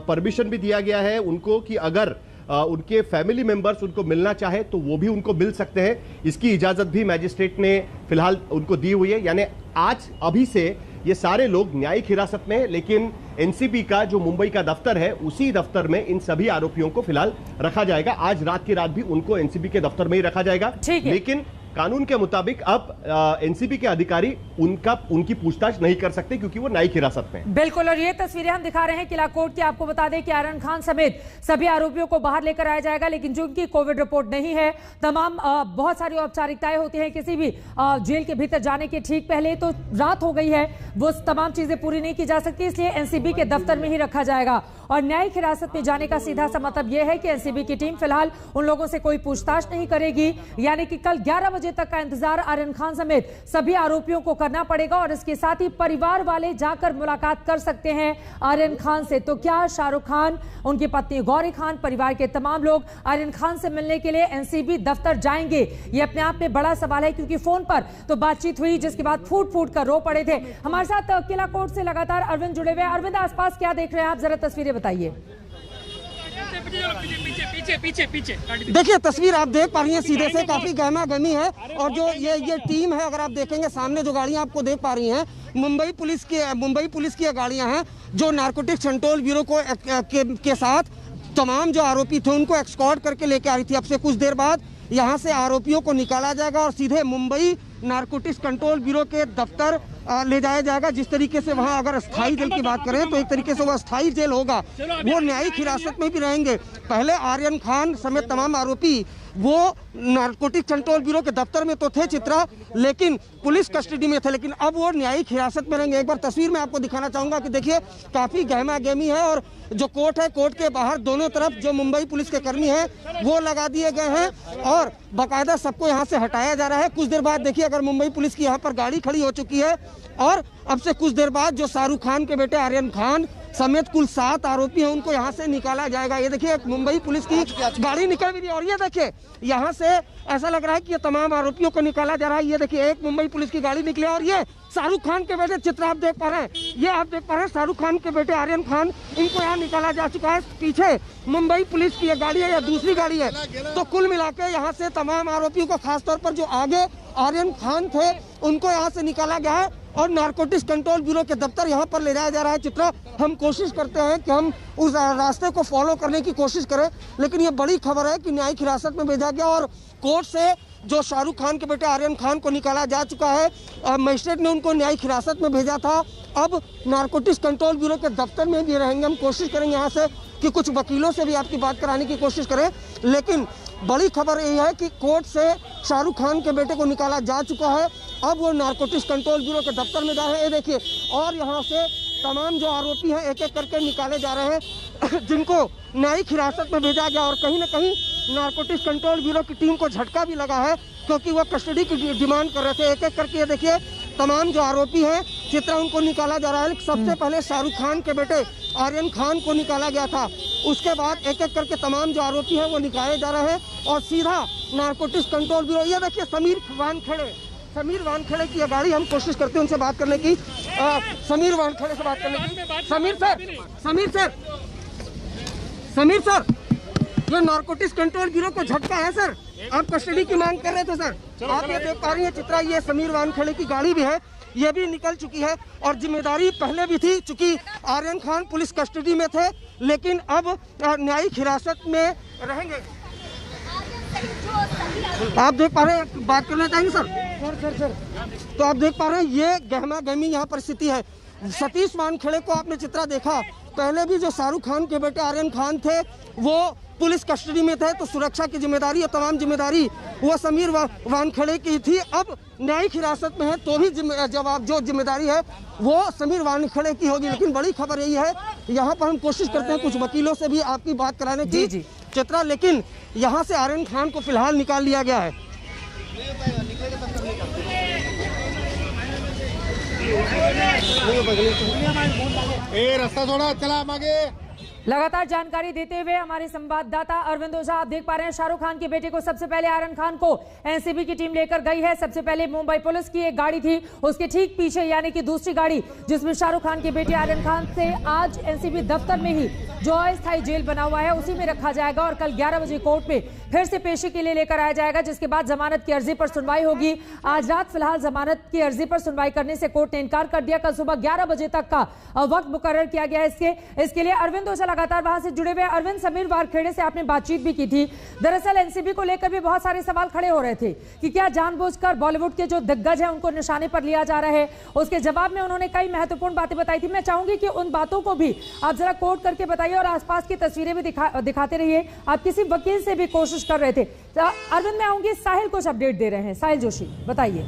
परमिशन भी दिया गया है उनको कि अगर उनके फैमिली मेंबर्स उनको मिलना चाहे तो वो भी उनको मिल सकते हैं। इसकी इजाजत भी मैजिस्ट्रेट ने फिलहाल उनको दी हुई है। यानी आज अभी से ये सारे लोग न्यायिक हिरासत में, लेकिन एनसीबी का जो मुंबई का दफ्तर है उसी दफ्तर में इन सभी आरोपियों को फिलहाल रखा जाएगा। आज रात की रात भी उनको एनसीबी के दफ्तर में ही रखा जाएगा। लेकिन कानून के मुताबिक अब एनसीबी के अधिकारी उनकी पूछताछ नहीं कर सकते क्योंकि वो न्यायिक हिरासत में। बिल्कुल, और ये तस्वीरें हम दिखा रहे हैं किला कोर्ट की। आपको बता दें कि आर्यन खान समेत सभी आरोपियों को बाहर लेकर आया जाएगा, लेकिन जो उनकी कोविड रिपोर्ट नहीं है, तमाम बहुत सारी औपचारिकताएं होती हैं किसी भी जेल के भीतर जाने के ठीक पहले। तो रात हो गई है, वो तमाम चीजें पूरी नहीं की जा सकती, इसलिए एनसीबी के दफ्तर में ही रखा जाएगा। और न्यायिक हिरासत में जाने का सीधा सा मतलब यह है कि एनसीबी की टीम फिलहाल उन लोगों से कोई पूछताछ नहीं करेगी। यानी कि कल 11 बजे तक का इंतजार आर्यन खान समेत सभी आरोपियों को करना पड़ेगा और इसके साथ ही परिवार वाले जाकर मुलाकात कर सकते हैं आर्यन खान से। तो क्या शाहरुख खान, उनकी पत्नी गौरी खान, परिवार के तमाम लोग आर्यन खान से मिलने के लिए एनसीबी दफ्तर जाएंगे? ये अपने आप में बड़ा सवाल है, क्योंकि फोन पर तो बातचीत हुई जिसके बाद फूट फूट कर रो पड़े थे। हमारे साथ किला कोर्ट से लगातार अरविंद जुड़े हुए हैं। अरविंद, आसपास क्या देख रहे हैं आप, जरा तस्वीरें बताइए। पीछे देखिए तस्वीर आप देख पा रही हैं, सीधे से काफी गहमा गहमी है। और जो ये टीम है, अगर आप देखेंगे सामने जो गाड़ियां आपको देख पा रही हैं, मुंबई पुलिस की गाड़ियां हैं जो नारकोटिक्स कंट्रोल ब्यूरो के साथ तमाम जो आरोपी थे उनको एक्सकॉर्ट करके लेके आ रही थी। अब से कुछ देर बाद यहाँ से आरोपियों को निकाला जाएगा और सीधे मुंबई नारकोटिक्स कंट्रोल ब्यूरो के दफ्तर ले जाया जाएगा। जिस तरीके से वहाँ अगर स्थायी जेल की बात करें तो एक तरीके से वह स्थायी जेल होगा, वो न्यायिक हिरासत में भी रहेंगे। पहले आर्यन खान समेत तमाम आरोपी वो नारकोटिक कंट्रोल ब्यूरो के दफ्तर में तो थे चित्रा, लेकिन पुलिस कस्टडी में थे, लेकिन अब वो न्यायिक हिरासत में रहेंगे। एक बार तस्वीर में आपको दिखाना चाहूंगा कि देखिए काफी गहमा गहमी है और जो कोर्ट है, कोर्ट के बाहर दोनों तरफ जो मुंबई पुलिस के कर्मी हैं वो लगा दिए गए हैं और बाकायदा सबको यहाँ से हटाया जा रहा है। कुछ देर बाद देखिए अगर मुंबई पुलिस की यहाँ पर गाड़ी खड़ी हो चुकी है और अब से कुछ देर बाद जो शाहरुख खान के बेटे आर्यन खान समेत कुल 7 आरोपी हैं उनको यहाँ से निकाला जाएगा। ये देखिए मुंबई पुलिस की गाड़ी निकल भी रही है और ये देखिए यहाँ से ऐसा लग रहा है कि ये तमाम आरोपियों को निकाला जा रहा है। ये देखिए एक मुंबई पुलिस की गाड़ी निकली और ये शाहरुख खान के बेटे चित्र आप देख पा रहे हैं, ये आप देख पा रहे हैं शाहरुख खान के बेटे आर्यन खान, इनको यहाँ निकाला जा चुका है। पीछे मुंबई पुलिस की गाड़ी है या दूसरी गाड़ी है, तो कुल मिला के यहाँ से तमाम आरोपियों को, खासतौर पर जो आगे आर्यन खान थे उनको यहाँ से निकाला गया है और नारकोटिक्स कंट्रोल ब्यूरो के दफ्तर यहाँ पर ले जाया जा रहा है। चित्रा, हम कोशिश करते हैं कि हम उस रास्ते को फॉलो करने की कोशिश करें, लेकिन ये बड़ी खबर है कि न्यायिक हिरासत में भेजा गया और कोर्ट से जो शाहरुख खान के बेटे आर्यन खान को निकाला जा चुका है। मजिस्ट्रेट ने उनको न्यायिक हिरासत में भेजा था, अब नारकोटिक्स कंट्रोल ब्यूरो के दफ्तर में भी रहेंगे। हम कोशिश करेंगे यहाँ से कि कुछ वकीलों से भी आपकी बात कराने की कोशिश करें, लेकिन बड़ी खबर यह है कि कोर्ट से शाहरुख खान के बेटे को निकाला जा चुका है। अब वो नारकोटिक्स कंट्रोल ब्यूरो के दफ्तर में जा रहे हैं। ये देखिए, और यहाँ से तमाम जो आरोपी हैं एक एक करके निकाले जा रहे हैं जिनको न्यायिक हिरासत में भेजा गया। और कहीं ना कहीं नारकोटिक्स कंट्रोल ब्यूरो की टीम को झटका भी लगा है क्योंकि वो कस्टडी की डिमांड कर रहे थे। एक एक करके ये देखिए तमाम जो आरोपी हैं चित्रा उनको निकाला जा रहा है। सबसे पहले शाहरुख खान के बेटे आर्यन खान को निकाला गया था, उसके बाद एक एक करके तमाम जो आरोपी हैं वो निकाले जा रहे हैं और सीधा नारकोटिक्स कंट्रोल ब्यूरो। ये देखिए समीर वानखेड़े, समीर वानखेड़े की गाड़ी, हम कोशिश करते हैं उनसे बात करने की। समीर वानखेड़े से बात करने की। समीर सर, ये नारकोटिक्स कंट्रोल ब्यूरो को झटका है सर, आप कस्टडी की मांग कर रहे थे सर। आप ये देख पा रही है चित्रा, ये समीर वानखेड़े की गाड़ी भी है, ये भी निकल चुकी है और जिम्मेदारी पहले भी थी, चूंकि आर्यन खान पुलिस कस्टडी में थे, लेकिन अब न्यायिक हिरासत में रहेंगे। आप देख पा रहे हैं, बात करना चाहेंगे सर? तो आप देख पा रहे हैं ये गहमा गहमी यहाँ परिस्थिति है। सतीश वानखेड़े को आपने चित्रा देखा, पहले भी जो शाहरुख खान के बेटे आर्यन खान थे वो पुलिस कस्टडी में थे, तो सुरक्षा की जिम्मेदारी और तमाम जिम्मेदारी वो समीर वानखेड़े की थी। अब न्यायिक हिरासत में है तो भी जवाब जो जिम्मेदारी है वो समीर वानखेड़े की होगी। लेकिन बड़ी खबर यही है, यहाँ पर हम कोशिश करते हैं कुछ वकीलों से भी आपकी बात कराने की चित्रा, लेकिन यहाँ से आर्यन खान को फिलहाल निकाल लिया गया है। रास्ता थोड़ा चला आगे। लगातार जानकारी देते हुए हमारे संवाददाता अरविंद ओझा, आप देख पा रहे हैं शाहरुख खान के बेटे को सबसे पहले आर्यन खान को एनसीबी की टीम लेकर गई है। सबसे पहले मुंबई पुलिस की एक गाड़ी थी, उसके ठीक पीछे यानी कि दूसरी गाड़ी जिसमें शाहरुख खान के बेटे आर्यन खान से आज एनसीबी दफ्तर में ही जो अस्थायी जेल बना हुआ है उसी में रखा जाएगा और कल 11 बजे कोर्ट में फिर से पेशी के लिए लेकर आया जाएगा, जिसके बाद जमानत की अर्जी पर सुनवाई होगी। आज रात फिलहाल जमानत की अर्जी पर सुनवाई करने से कोर्ट ने इनकार कर दिया। कल सुबह 11 बजे तक का वक्त मुकर्रर किया गया है इसके लिए। अरविंद ओझा लगातार वहां से जुड़े हुए। अरविंद, समीर वानखेड़े से आपने बातचीत भी की थी, दरअसल एनसीबी को लेकर भी बहुत सारे सवाल खड़े हो रहे थे कि क्या जानबूझकर बॉलीवुड के जो दिग्गज हैं उनको निशाने पर लिया जा रहा है। उसके जवाब में उन्होंने कई महत्वपूर्ण बातें बताई थी। मैं चाहूंगी कि उन बातों को भी आप जरा कोट करके बताइए और आसपास की तस्वीरें भी दिखाते रहिए। आप किसी वकील से भी कोशिश कर रहे थे। अरविंद, मैं आऊंगी, साहिल कुछ अपडेट दे रहे हैं। साहिल जोशी, बताइए।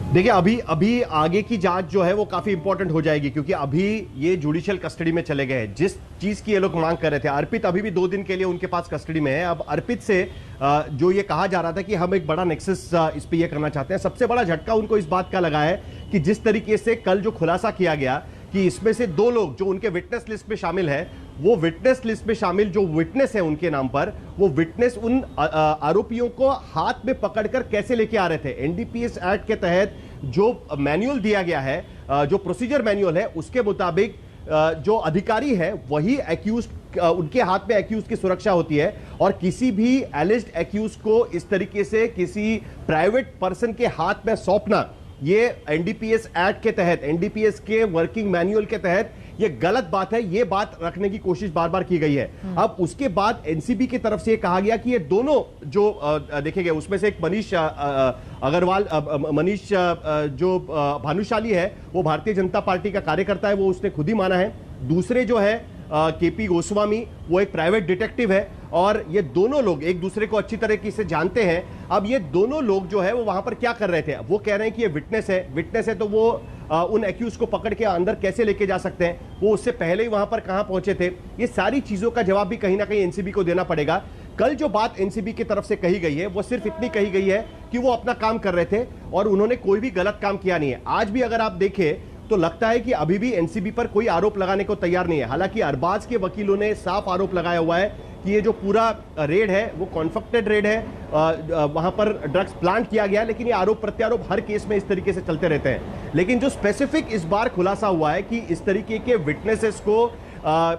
देखिए, अभी आगे की जांच जो है वो काफी इंपॉर्टेंट हो जाएगी, क्योंकि अभी ये जुडिशियल कस्टडी में चले गए हैं। जिस चीज की ये लोग मांग कर रहे थे, अर्पित अभी भी 2 दिन के लिए उनके पास कस्टडी में है। अब अर्पित से जो ये कहा जा रहा था कि हम एक बड़ा नेक्सस इस पे ये करना चाहते हैं, सबसे बड़ा झटका उनको इस बात का लगा है कि जिस तरीके से कल जो खुलासा किया गया कि इसमें से 2 लोग जो उनके विटनेस लिस्ट में शामिल है, वो विटनेस लिस्ट में शामिल जो विटनेस है उनके नाम पर, वो विटनेस उन आरोपियों को हाथ में पकड़कर कैसे लेके आ रहे थे। एनडीपीएस एक्ट के तहत जो मैनुअल दिया गया है, जो प्रोसीजर मैनुअल है, उसके मुताबिक जो अधिकारी है वही एक्यूज्ड, उनके हाथ में एक्यूज्ड की सुरक्षा होती है और किसी भी एलिज्ड एक्यूज्ड को इस तरीके से किसी प्राइवेट पर्सन के हाथ में सौंपना, ये एनडीपीएस एक्ट के तहत, एनडीपीएस के वर्किंग मैनुअल के तहत ये गलत बात है। ये बात रखने की कोशिश बार बार की गई है। अब उसके बाद एनसीबी की तरफ से ये कहा गया कि ये दोनों जो देखे गए, उसमें से एक मनीष अग्रवाल, मनीष जो भानुशाली है वो भारतीय जनता पार्टी का कार्यकर्ता है, वो उसने खुद ही माना है। दूसरे जो है केपी गोस्वामी, वो एक प्राइवेट डिटेक्टिव है और ये दोनों लोग एक दूसरे को अच्छी तरीके से जानते हैं। अब ये दोनों लोग जो है वो वहां पर क्या कर रहे थे, वो कह रहे हैं कि ये विटनेस है तो वो उन एक्यूज को पकड़ के अंदर कैसे लेके जा सकते हैं, वो उससे पहले ही वहां पर कहां पहुंचे थे। ये सारी चीजों का जवाब भी कहीं ना कहीं एनसीबी को देना पड़ेगा। कल जो बात एनसीबी की तरफ से कही गई है वो सिर्फ इतनी कही गई है कि वो अपना काम कर रहे थे और उन्होंने कोई भी गलत काम किया नहीं है। आज भी अगर आप देखें तो लगता है कि अभी भी एनसीबी पर कोई आरोप लगाने को तैयार नहीं है। हालांकि अरबाज के वकीलों ने साफ आरोप लगाया हुआ है कि ये जो पूरा रेड है वो कॉन्फेक्टेड रेड है, वहां पर ड्रग्स प्लांट किया गया है, लेकिन ये आरोप प्रत्यारोप हर केस में इस तरीके से चलते रहते हैं। लेकिन जो स्पेसिफिक इस बार खुलासा हुआ है कि इस तरीके के विटनेसेस को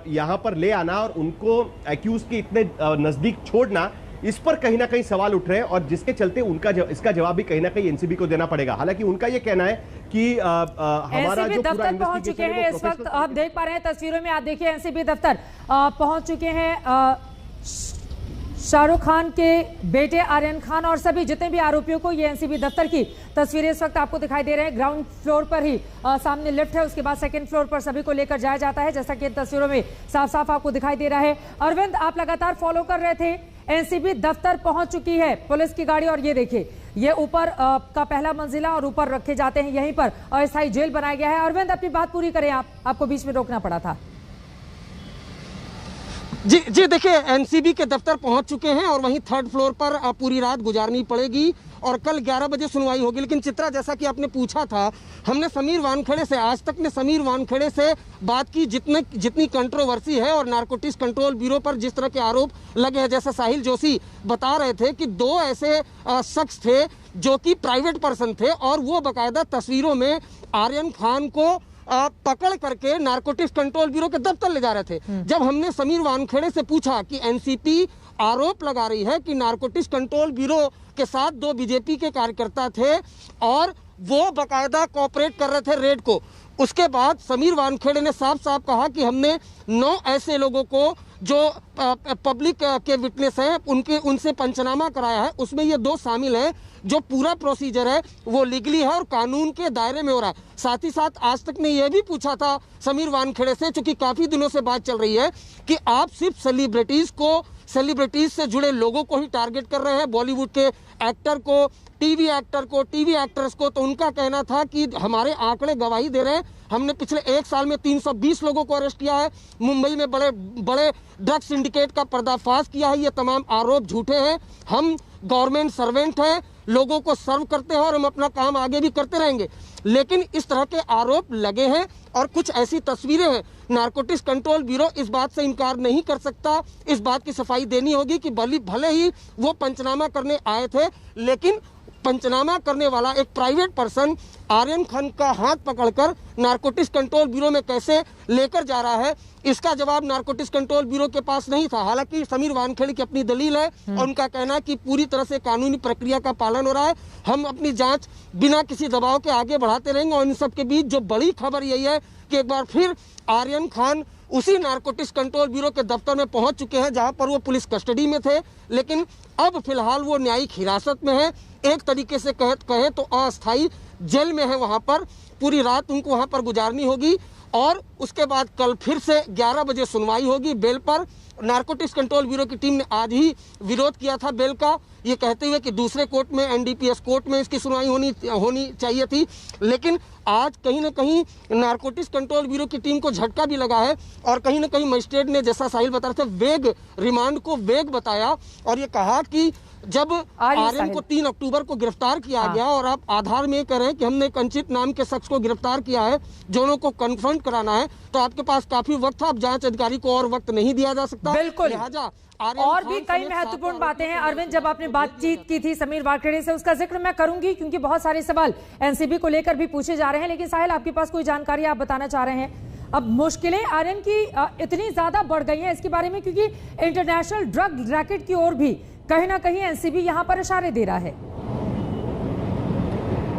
यहां पर ले आना और उनको एक्यूज के इतने नजदीक छोड़ना, इस पर कहीं ना कहीं सवाल उठ रहे हैं और जिसके चलते इसका जवाब भी कहीं ना कहीं एनसीबी को देना पड़ेगा। हालांकि उनका यह कहना है कि हमारा जो पूरा दफ्तर पहुंच चुके हैं। इस वक्त आप देख पा रहे हैं तस्वीरों में, आप देखिए एनसीबी दफ्तर पहुंच चुके हैं। शाहरुख खान के बेटे आर्यन खान और सभी जितने भी आरोपियों को, ये एनसीबी दफ्तर की तस्वीरें इस वक्त आपको दिखाई दे रहे हैं। ग्राउंड फ्लोर पर ही सामने लिफ्ट है, उसके बाद सेकंड फ्लोर पर सभी को लेकर जाया जाता है, जैसा कि इन तस्वीरों में साफ साफ आपको दिखाई दे रहा है। अरविंद, आप लगातार फॉलो कर रहे थे, एनसीबी दफ्तर पहुंच चुकी है पुलिस की गाड़ी और ये देखिए ये ऊपर का पहला मंजिला और ऊपर रखे जाते हैं, यहीं पर अस्थायी जेल बनाया गया है। अरविंद, अपनी बात पूरी करें, आपको बीच में रोकना पड़ा था। जी देखिए, एनसीबी के दफ्तर पहुंच चुके हैं और वहीं थर्ड फ्लोर पर पूरी रात गुजारनी पड़ेगी और कल 11 बजे सुनवाई होगी। लेकिन चित्रा, जैसा कि आपने पूछा था, हमने समीर वानखेड़े से, आज तक ने समीर वानखेड़े से बात की जितनी कंट्रोवर्सी है और नारकोटिक्स कंट्रोल ब्यूरो पर जिस तरह के आरोप लगे हैं, जैसा साहिल जोशी बता रहे थे कि 2 ऐसे शख्स थे जो कि प्राइवेट पर्सन थे और वो बाकायदा तस्वीरों में आर्यन खान को पकड़ करके नारकोटिक्स कंट्रोल ब्यूरो के दफ्तर ले जा रहे थे। जब हमने समीर वानखेड़े से पूछा कि एनसीपी आरोप लगा रही है कि नारकोटिक्स कंट्रोल ब्यूरो के साथ 2 बीजेपी के कार्यकर्ता थे और वो बाकायदा कोऑपरेट कर रहे थे रेड को, उसके बाद समीर वानखेड़े ने साफ साफ कहा कि हमने 9 ऐसे लोगों को जो पब्लिक के विटनेस हैं उनसे पंचनामा कराया है, उसमें ये 2 शामिल हैं। जो पूरा प्रोसीजर है वो लीगली है और कानून के दायरे में हो रहा है। साथ ही साथ आज तक ने यह भी पूछा था समीर वानखेड़े से, चूंकि काफी दिनों से बात चल रही है कि आप सिर्फ सेलिब्रिटीज से जुड़े लोगों को ही टारगेट कर रहे हैं, बॉलीवुड के एक्टर को, टीवी एक्टर्स को, तो उनका कहना था कि हमारे आंकड़े गवाही दे रहे हैं। हमने पिछले 1 साल में 320 लोगों को अरेस्ट किया है, मुंबई में बड़े ड्रग सिंडिकेट का पर्दाफाश किया है। ये तमाम आरोप झूठे हैं। हम गवर्नमेंट सर्वेंट हैं, लोगों को सर्व करते हैं और हम अपना काम आगे भी करते रहेंगे। लेकिन इस तरह के आरोप लगे हैं और कुछ ऐसी तस्वीरें हैं। नारकोटिक्स कंट्रोल ब्यूरो इस बात से इनकार नहीं कर सकता, इस बात की सफाई देनी होगी कि भले ही वो पंचनामा करने आए थे, लेकिन पंचनामा करने वाला एक प्राइवेट पर्सन आर्यन खान का हाथ पकड़कर नारकोटिक्स कंट्रोल ब्यूरो में कैसे लेकर जा रहा है, इसका जवाब नारकोटिक्स कंट्रोल ब्यूरो के पास नहीं था। हालांकि समीर वानखेड़े की अपनी दलील है और उनका कहना है कि पूरी तरह से कानूनी प्रक्रिया का पालन हो रहा है, हम अपनी जांच बिना किसी दबाव के आगे बढ़ाते रहेंगे। और इन सब के बीच जो बड़ी खबर यही है कि एक बार फिर आर्यन खान उसी नारकोटिक्स कंट्रोल ब्यूरो के दफ्तर में पहुंच चुके हैं जहां पर वो पुलिस कस्टडी में थे, लेकिन अब फिलहाल वो न्यायिक हिरासत में है। एक तरीके से कहे तो अस्थायी जेल में है, वहां पर पूरी रात उनको वहां पर गुजारनी होगी और उसके बाद कल फिर से 11 बजे सुनवाई होगी बेल पर। नारकोटिक्स कंट्रोल ब्यूरो की टीम ने आज ही विरोध किया था बेल का, ये कहते हुए कि दूसरे कोर्ट में, एनडीपीएस कोर्ट में इसकी सुनवाई होनी चाहिए थी। लेकिन आज कहीं ना कहीं नारकोटिक्स कंट्रोल ब्यूरो की टीम को झटका भी लगा है और कहीं ना कहीं मजिस्ट्रेट ने, जैसा साहिल बता रहे थे, वेग रिमांड को वेग बताया और ये कहा कि जब आर्यन को 3 अक्टूबर को गिरफ्तार किया गया और आप आधार में कह रहे हैं कि हमने एक अंचित नाम के शख्स को गिरफ्तार किया है, दोनों को कन्फ्रंट कराना है, तो आपके पास काफी वक्त था। अब जांच अधिकारी को और वक्त नहीं दिया जा सकता। बिल्कुल, लिहाजा और भी कई महत्वपूर्ण बातें हैं। अरविंद, जब आपने बातचीत की थी समीर वानखेड़े से, उसका जिक्र मैं करूंगी क्योंकि बहुत सारे सवाल एनसीबी को लेकर भी पूछे जा रहे हैं। लेकिन साहिल, आपके पास कोई जानकारी आप बताना चाह रहे हैं? अब मुश्किलें आर्यन की इतनी ज्यादा बढ़ गई हैं इसके बारे में, क्योंकि इंटरनेशनल ड्रग रैकेट की ओर भी कहीं ना कहीं एनसीबी यहां पर इशारे दे रहा है।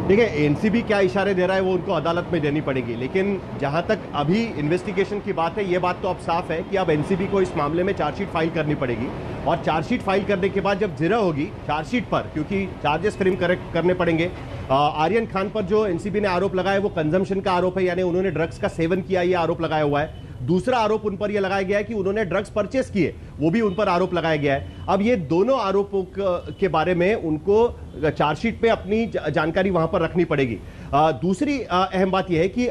देखिए, एनसीबी क्या इशारे दे रहा है वो उनको अदालत में देनी पड़ेगी, लेकिन जहां तक अभी इन्वेस्टिगेशन की बात है, ये बात तो अब साफ है कि अब एनसीबी को इस मामले में चार्जशीट फाइल करनी पड़ेगी और चार्जशीट फाइल करने के बाद जब जिरा होगी चार्जशीट पर, क्योंकि चार्जेस फ्रेम करने पड़ेंगे। आर्यन खान पर जो एनसीबी ने आरोप लगाया है वो कंजम्पशन का आरोप है, यानी उन्होंने ड्रग्स का सेवन किया, ये आरोप लगाया हुआ है। दूसरा आरोप उन पर यह लगाया गया है कि उन्होंने ड्रग्स परचेस किए, वो भी उन पर आरोप लगाया गया है। अब ये दोनों आरोपों के बारे में उनको चार्जशीट में अपनी जानकारी वहां पर रखनी पड़ेगी। दूसरी अहम बात यह है कि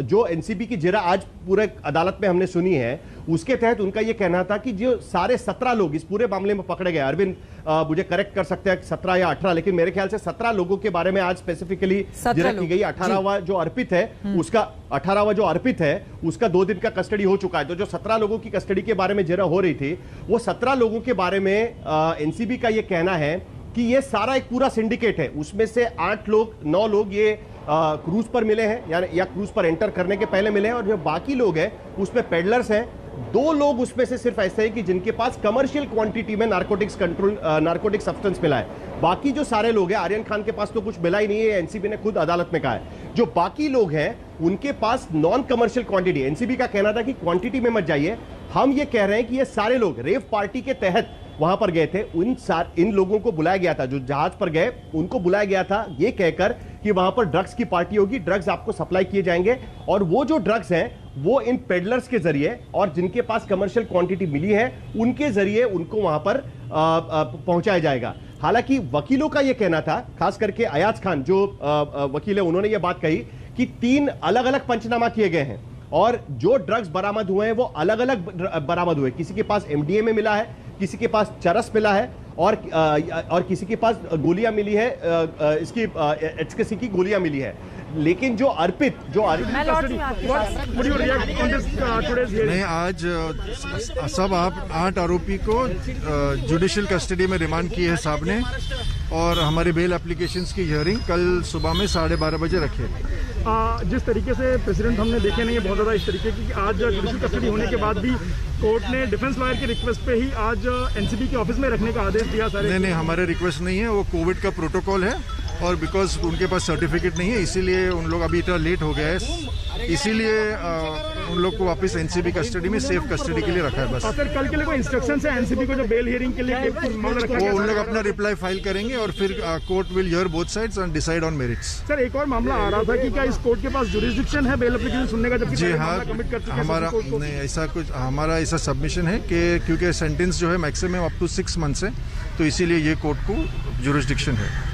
जो एनसीबी की जिरा आज पूरे अदालत में हमने सुनी है, उसके तहत उनका यह कहना था कि जो सारे 17 लोग इस पूरे मामले में पकड़े गए, अरविंद मुझे करेक्ट कर सकते हैं 17 या 18, लेकिन मेरे ख्याल से 17 लोगों के बारे में आज स्पेसिफिकली जिरा की गई। 18वां जो अर्पित है उसका 2 दिन का कस्टडी हो चुका है। तो जो 17 लोगों की कस्टडी के बारे में जिरा हो रही थी, वो 17 लोगों के बारे में एनसीबी का यह कहना है कि ये सारा एक पूरा सिंडिकेट है। उसमें से 9 लोग ये क्रूज पर मिले हैं या क्रूज पर एंटर करने के पहले मिले हैं, और जो बाकी लोग हैं उसमें पेडलर्स हैं। 2 लोग उसमें से सिर्फ ऐसे हैं कि जिनके पास कमर्शियल क्वांटिटी में नारकोटिक सब्सटेंस मिला है। बाकी जो सारे लोग हैं, आर्यन खान के पास तो कुछ मिला ही नहीं है, एनसीबी ने खुद अदालत में कहा है। जो बाकी लोग हैं उनके पास नॉन कमर्शियल क्वांटिटी, एनसीबी का कहना था कि क्वांटिटी में मत जाइए, हम ये कह रहे हैं कि ये सारे लोग रेव पार्टी के तहत वहां पर गए थे। इन लोगों को बुलाया गया था, जो जहाज पर गए उनको बुलाया गया था ये कहकर कि वहां पर ड्रग्स की पार्टी होगी, ड्रग्स आपको सप्लाई किए जाएंगे, और वो जो ड्रग्स हैं वो इन पेडलर्स के जरिए और जिनके पास कमर्शियल क्वांटिटी मिली है उनके जरिए उनको वहां पर पहुंचाया जाएगा। हालांकि वकीलों का यह कहना था, खास करके अयाज खान जो वकील है, उन्होंने यह बात कही कि 3 अलग अलग पंचनामा किए गए हैं और जो ड्रग्स बरामद हुए हैं वो अलग अलग बरामद हुए। किसी के पास MDMA मिला है, किसी के पास चरस मिला है और किसी के पास गोलियां मिली है, इसकी HKC की गोलियां मिली है। लेकिन जो अर्पित नहीं, आज सब आप 8 आरोपी को जुडिशियल कस्टडी में रिमांड किए हैं साहब ने, और हमारे बेल एप्लीकेशंस की हियरिंग कल सुबह में 12:30 बजे रखे। जिस तरीके से प्रेसिडेंट हमने देखे नहीं है बहुत ज़्यादा इस तरीके की, आज जुडिशियल कस्टडी होने के बाद भी कोर्ट ने डिफेंस लॉयर की रिक्वेस्ट पे ही आज NCB के ऑफिस में रखने का आदेश दिया। सारे नहीं, हमारे रिक्वेस्ट नहीं है, वो कोविड का प्रोटोकॉल है और बिकॉज उनके पास सर्टिफिकेट नहीं है इसीलिए उन लोग अभी इतना लेट हो गया है, इसीलिए उन लोग को वापस NCB कस्टडी में सेफ कस्टडी के लिए रखा है बस। सर कल के लिए कोई इंस्ट्रक्शन है NCB को जो बेल हियरिंग के लिए वो उन लोग अपना रिप्लाई फाइल करेंगे और फिर court will hear both sides and decide on merits. Sir एक और मामला आ रहा था कि क्या इस कोर्ट के पास जुरिस्डिक्शन है बेल एप्लीकेशन सुनने का, जबकि जी हाँ, हमारा नहीं ऐसा कुछ, हमारा ऐसा सबमिशन है कि क्योंकि सेंटेंस जो है मैक्सिमम अप टू 6 मंथ्स है, तो इसीलिए ये कोर्ट को जुरिस्डिक्शन है।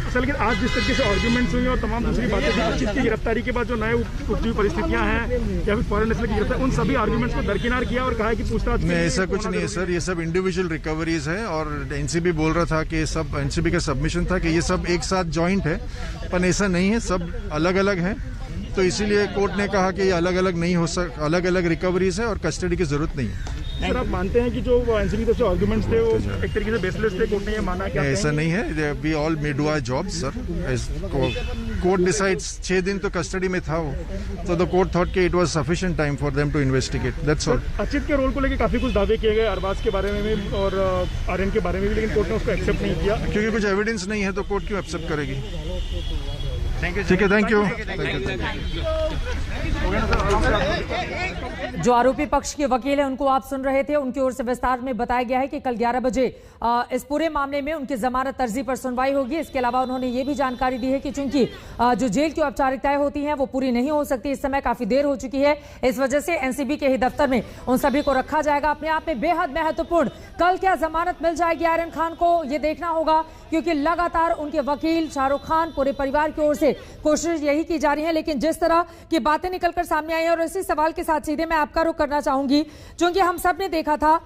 सर लेकिन आज जिस तरीके से आर्ग्यूमेंट्स हुई और तमाम दूसरी बातें थी, अचित की गिरफ्तारी के बाद जो नए उपजी परिस्थितियां हैं या फिर फॉरेन नेशनल की गिरफ्तारी, उन सभी आर्ग्यूमेंट्स को दरकिनार किया और कहा कि पूछताछ नहीं, ऐसा कुछ नहीं है सर, ये सब इंडिविजुअल रिकवरीज है और NCB बोल रहा था कि सब NCB का सबमिशन था कि ये सब एक साथ जॉइंट है, पर ऐसा नहीं है, सब अलग अलग है। तो इसीलिए कोर्ट ने कहा कि ये अलग अलग नहीं हो सकता, अलग अलग रिकवरीज है और कस्टडी की जरूरत नहीं है। सर आप मानते हैं कि जो NCB के जो आर्गुमेंट्स थे वो एक तरीके से बेसलेस थे, कोर्ट ने ये माना क्या? ऐसा नहीं है, we all may do our job sir, court decides 6 दिन तो कस्टडी में था वो, तो द कोर्ट थॉट कि it was sufficient time for them to investigate, that's all. Achit के रोल को लेकर काफी कुछ दावे किए गए, अरबाज के बारे में भी और आर्यन के बारे में भी, लेकिन कोर्ट ने उसको एक्सेप्ट नहीं किया। क्योंकि कुछ एविडेंस नहीं है तो कोर्ट क्यों एक्सेप्ट करेगी? ठीक है, थैंक यू। जो आरोपी पक्ष के वकील हैं उनको आप सुन रहे थे, उनकी ओर से विस्तार में बताया गया है कि कल 11 बजे इस पूरे मामले में उनकी जमानत अर्जी पर सुनवाई होगी। इसके अलावा उन्होंने ये भी जानकारी दी है कि चूंकि जो जेल की औपचारिकताएं होती हैं वो पूरी नहीं हो सकती, इस समय काफी देर हो चुकी है, इस वजह से NCB के ही दफ्तर में उन सभी को रखा जाएगा। अपने आप में बेहद महत्वपूर्ण, कल क्या जमानत मिल जाएगी आर्यन खान को, ये देखना होगा, क्योंकि लगातार उनके वकील शाहरुख खान, पूरे परिवार की ओर से कोशिश यही की जा रही है। लेकिन जिस तरह की बातें निकलकर सामने आई है, और इसी सवाल के साथ सीधे मैं आपका रुख करना चाहूंगी, क्योंकि हम सब ने देखा था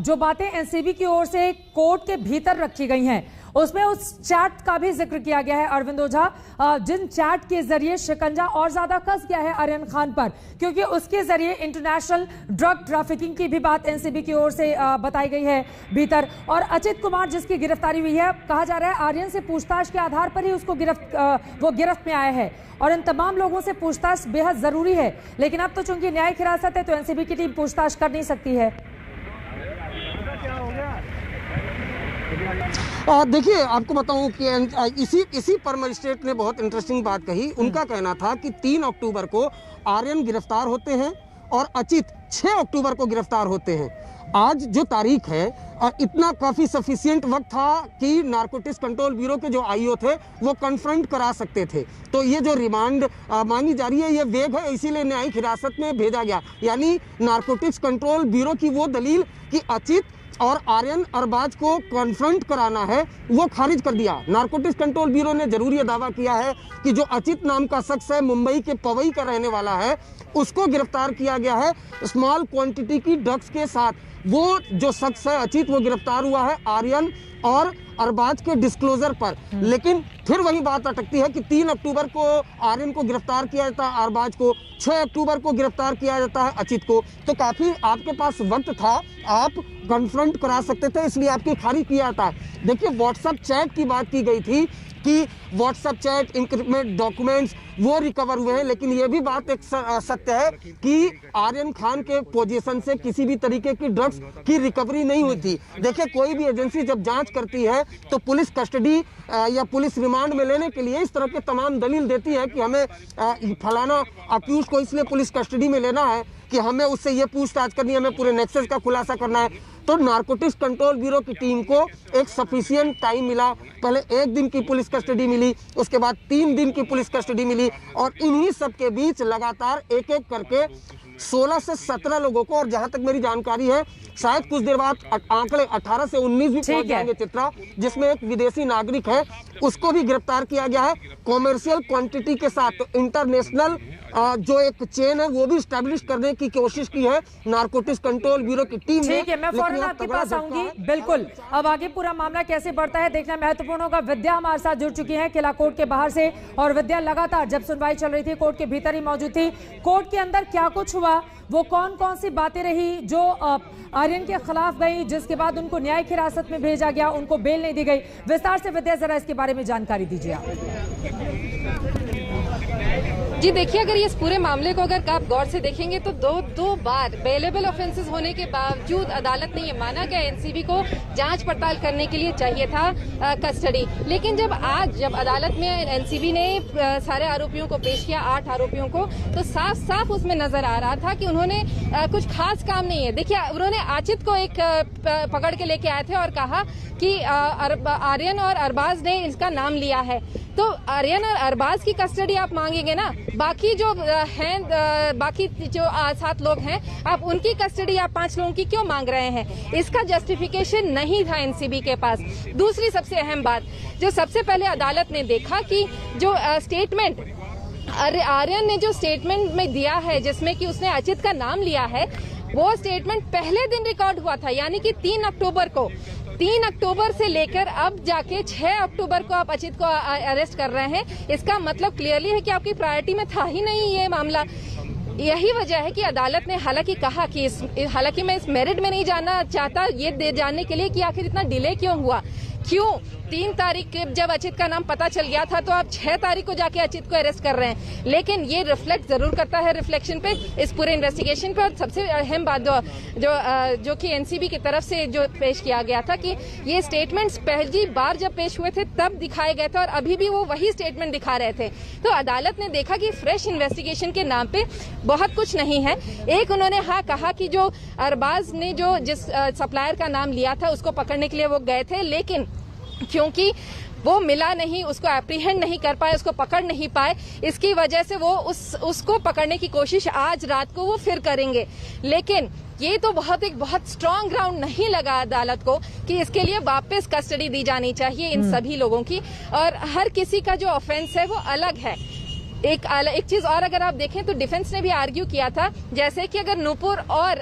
जो बातें NCB की ओर से कोर्ट के भीतर रखी गई हैं, उसमें उस चैट का भी जिक्र किया गया है अरविंद ओझा, जिन चैट के जरिए शिकंजा और ज्यादा कस गया है आर्यन खान पर, क्योंकि उसके जरिए इंटरनेशनल ड्रग ट्रैफिकिंग की भी बात NCB की ओर से बताई गई है भीतर। और अचित कुमार जिसकी गिरफ्तारी हुई है, कहा जा रहा है आर्यन से पूछताछ के आधार पर ही उसको वो गिरफ्त में आया है, और इन तमाम लोगों से पूछताछ बेहद जरूरी है। लेकिन अब तो चूंकि न्यायिक हिरासत है तो NCB की टीम पूछताछ कर नहीं सकती है। देखिए, आपको बताऊं कि इसी पर मजिस्ट्रेट ने बहुत इंटरेस्टिंग बात कही। उनका कहना था कि 3 अक्टूबर को आर्यन गिरफ्तार होते हैं और अचित 6 अक्टूबर को गिरफ्तार होते हैं। आज जो तारीख है, इतना काफी सफिशिएंट वक्त था कि नारकोटिक्स कंट्रोल ब्यूरो के जो IO थे वो कन्फ्रंट करा सकते थे। तो ये जो रिमांड मांगी जा रही है ये वेग है, इसीलिए न्यायिक हिरासत में भेजा गया। यानी नारकोटिक्स कंट्रोल ब्यूरो की वो दलील कि अचित और आर्यन अरबाज को कॉन्फ्रंट कराना है वो खारिज कर दिया। नारकोटिक्स कंट्रोल ब्यूरो ने जरूर ये दावा किया है कि जो अचित नाम का शख्स है, मुंबई के पवई का रहने वाला है, उसको गिरफ्तार किया गया है स्मॉल क्वांटिटी की ड्रग्स के साथ। वो जो शख्स है अचित, वो गिरफ्तार हुआ है आर्यन और अरबाज के डिस्क्लोजर पर। लेकिन फिर वही बात अटकती है कि 3 अक्टूबर को आर्यन को गिरफ्तार किया जाता है, अरबाज को 6 अक्टूबर को गिरफ्तार किया जाता है अचित को। तो काफी आपके पास वक्त था, आप कन्फ्रंट करा सकते थे, इसलिए आपकी खारिज किया जाता है। देखिए, व्हाट्सएप चैट की बात की गई थी कि व्हाट्सएप चैट, इंक्रिप्टेड डॉक्यूमेंट्स वो रिकवर हुए हैं, लेकिन ये भी बात एक सत्य है कि आर्यन खान के पोजीशन से किसी भी तरीके की ड्रग्स की रिकवरी नहीं हुई थी। देखिए, कोई भी एजेंसी जब जांच करती है तो पुलिस कस्टडी या पुलिस रिमांड में लेने के लिए इस तरह के तमाम दलील देती है कि हमें फलाना अक्यूज को इसलिए पुलिस कस्टडी में लेना है कि हमें उससे ये पूछताछ करनी है, हमें पूरे नेक्सस का खुलासा करना है। तो नारकोटिक्स कंट्रोल ब्यूरो की टीम को एक सफिशिएंट टाइम मिला। पहले 1 दिन की पुलिस कस्टडी मिली, उसके बाद 3 दिन की पुलिस कस्टडी मिली, और इन्हीं सब के बीच लगातार एक एक करके 16 से 17 लोगों को, और जहां तक मेरी जानकारी है शायद कुछ देर बाद आंकड़े 18 से 19 भी पहुंच जाएंगे चित्रा, जिसमें एक विदेशी नागरिक है उसको भी गिरफ्तार किया गया है कॉमर्शियल क्वांटिटी के साथ। तो इंटरनेशनल जो एक चेन है वो भी स्टैब्लिश करने की कोशिश की है नारकोटिक्स कंट्रोल ब्यूरो की टीम ने। ठीक है, मैं फौरन आपके पास आऊंगी। बिल्कुल, अब आगे पूरा मामला कैसे बढ़ता है देखना महत्वपूर्ण होगा। विद्या हमारे साथ जुड़ चुकी है किला कोर्ट के बाहर से, और विद्या लगातार जब सुनवाई चल रही थी कोर्ट के भीतर ही मौजूद थी। कोर्ट के अंदर क्या कुछ हुआ, वो कौन कौन सी बातें रही जो आर्यन के खिलाफ गई, जिसके बाद उनको न्यायिक हिरासत में भेजा गया, उनको बेल नहीं दी गई, विस्तार से विद्या जरा इसके बारे में जानकारी दीजिए आप। जी देखिए, अगर इस पूरे मामले को अगर आप गौर से देखेंगे तो दो बार बेलेबल ऑफेंसेस होने के बावजूद अदालत ने ये माना कि एनसीबी को जांच पड़ताल करने के लिए चाहिए था कस्टडी। लेकिन जब अदालत में एनसीबी ने सारे आरोपियों को पेश किया, 8 आरोपियों को, तो साफ साफ उसमें नजर आ रहा था कि उन्होंने कुछ खास काम नहीं है। देखिए, उन्होंने आचित को एक पकड़ के लेके आए थे और कहा कि आर्यन और अरबाज ने इसका नाम लिया है, तो आर्यन और अरबाज की कस्टडी आप मांगेंगे ना, बाकी जो हैं बाकी जो 7 लोग हैं आप उनकी कस्टडी आप 5 लोगों की क्यों मांग रहे हैं? इसका जस्टिफिकेशन नहीं था एनसीबी के पास। दूसरी सबसे अहम बात, जो सबसे पहले अदालत ने देखा कि जो स्टेटमेंट आर्यन ने जो स्टेटमेंट में दिया है जिसमें कि उसने अचित का नाम लिया है, वो स्टेटमेंट पहले दिन रिकॉर्ड हुआ था, यानी कि 3 अक्टूबर को। 3 अक्टूबर से लेकर अब जाके 6 अक्टूबर को आप अचित को अरेस्ट कर रहे हैं। इसका मतलब क्लियरली है कि आपकी प्रायोरिटी में था ही नहीं ये मामला। यही वजह है कि अदालत ने हालांकि कहा कि हालांकि मैं इस मेरिट में नहीं जानना चाहता, ये जानने के लिए कि आखिर इतना डिले क्यों हुआ, क्यों 3 तारीख जब अचित का नाम पता चल गया था तो आप 6 तारीख को जाके अचित को अरेस्ट कर रहे हैं। लेकिन ये रिफ्लेक्ट जरूर करता है रिफ्लेक्शन पे, इस पूरे इन्वेस्टिगेशन पे। और सबसे अहम बात जो कि एनसीबी की तरफ से जो पेश किया गया था कि ये स्टेटमेंट्स पहली बार जब पेश हुए थे तब दिखाए गए थे और अभी भी वो वही स्टेटमेंट दिखा रहे थे। तो अदालत ने देखा कि फ्रेश इन्वेस्टिगेशन के नाम पे बहुत कुछ नहीं है। एक उन्होंने कहा कि जो अरबाज ने जो जिस सप्लायर का नाम लिया था उसको पकड़ने के लिए वो गए थे, लेकिन क्योंकि वो मिला नहीं, उसको एप्रीहेंड नहीं कर पाए, उसको पकड़ नहीं पाए, इसकी वजह से वो उसको पकड़ने की कोशिश आज रात को वो फिर करेंगे। लेकिन ये तो बहुत स्ट्रांग ग्राउंड नहीं लगा अदालत को कि इसके लिए वापस कस्टडी दी जानी चाहिए इन सभी लोगों की, और हर किसी का जो ऑफेंस है वो अलग है। एक चीज और अगर आप देखें तो डिफेंस ने भी आर्ग्यू किया था, जैसे कि अगर नूपुर और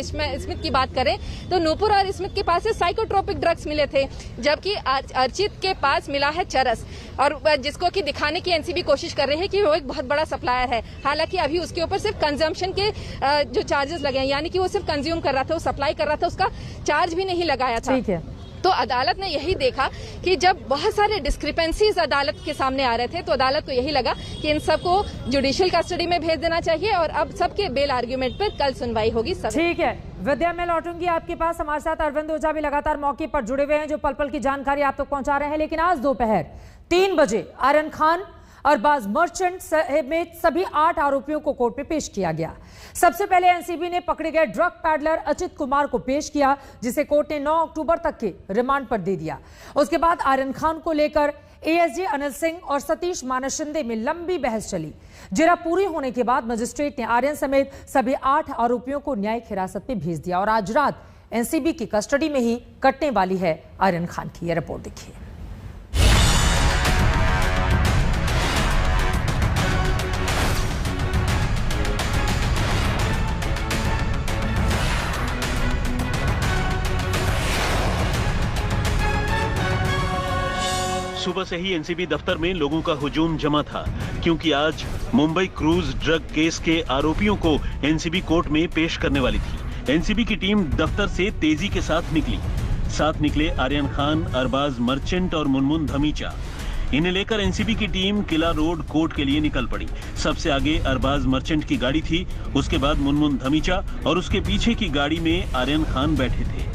स्मिथ की बात करें तो नूपुर और स्मिथ के पास से साइकोट्रोपिक ड्रग्स मिले थे, जबकि अर्चित के पास मिला है चरस, और जिसको कि दिखाने की एनसीबी कोशिश कर रही है कि वो एक बहुत बड़ा सप्लायर है। हालांकि अभी उसके ऊपर सिर्फ कंजम्पशन के जो चार्जेस लगे हैं, यानी कि वो सिर्फ कंज्यूम कर रहा था, वो सप्लाई कर रहा था, उसका चार्ज भी नहीं लगाया था। ठीक है, तो अदालत ने यही देखा कि जब बहुत सारे डिस्क्रिपेंसीज अदालत के सामने आ रहे थे तो अदालत को यही लगा कि इन सबको जुडिशियल कस्टडी में भेज देना चाहिए, और अब सबके बेल आर्ग्यूमेंट पर कल सुनवाई होगी। ठीक है विद्या, मैं लौटूंगी आपके पास। हमारे साथ अरविंद ओझा भी लगातार मौके पर जुड़े हुए हैं जो पल पल की जानकारी आप तक पहुंचा रहे हैं। लेकिन आज दोपहर 3 बजे आर्यन खान, अरबाज मर्चेंट समेत सभी 8 आरोपियों को कोर्ट में पेश किया गया। सबसे पहले एनसीबी ने पकड़े गए ड्रग पैडलर अचित कुमार को पेश किया, जिसे कोर्ट ने 9 अक्टूबर तक के रिमांड पर दे दिया। उसके बाद आर्यन खान को लेकर एएसजी अनिल सिंह और सतीश मानशिंदे में लंबी बहस चली। जिरा पूरी होने के बाद मजिस्ट्रेट ने आर्यन समेत सभी 8 आरोपियों को न्यायिक हिरासत में भेज दिया, और आज रात एनसीबी की कस्टडी में ही कटने वाली है आर्यन खान की। यह रिपोर्ट देखिए। सुबह से ही एनसीबी दफ्तर में लोगों का हुजूम जमा था, क्योंकि आज मुंबई क्रूज ड्रग केस के आरोपियों को एनसीबी कोर्ट में पेश करने वाली थी। एनसीबी की टीम दफ्तर से तेजी के साथ निकली। साथ निकले आर्यन खान, अरबाज मर्चेंट और मुनमुन धमीचा। इन्हें लेकर एनसीबी की टीम किला रोड कोर्ट के लिए निकल पड़ी। सबसे आगे अरबाज मर्चेंट की गाड़ी थी, उसके बाद मुनमुन धमीचा और उसके पीछे की गाड़ी में आर्यन खान बैठे थे।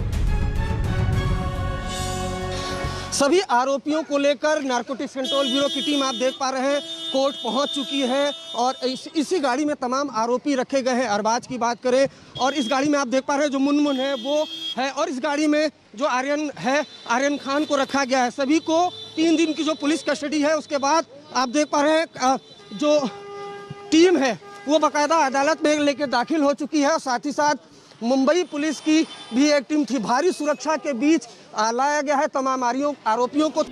सभी आरोपियों को लेकर नारकोटिक्स कंट्रोल ब्यूरो की टीम आप देख पा रहे हैं कोर्ट पहुंच चुकी है, और इसी गाड़ी में तमाम आरोपी रखे गए हैं। अरबाज की बात करें और इस गाड़ी में आप देख पा रहे हैं जो मुनमुन है वो है, और इस गाड़ी में जो आर्यन है, आर्यन खान को रखा गया है। सभी को 3 दिन की जो पुलिस कस्टडी है, उसके बाद आप देख पा रहे हैं जो टीम है वो बाकायदा अदालत में लेकर दाखिल हो चुकी है, और साथ ही साथ मुंबई पुलिस की भी एक टीम थी। भारी सुरक्षा के बीच लाया गया है तमाम आरोपियों को।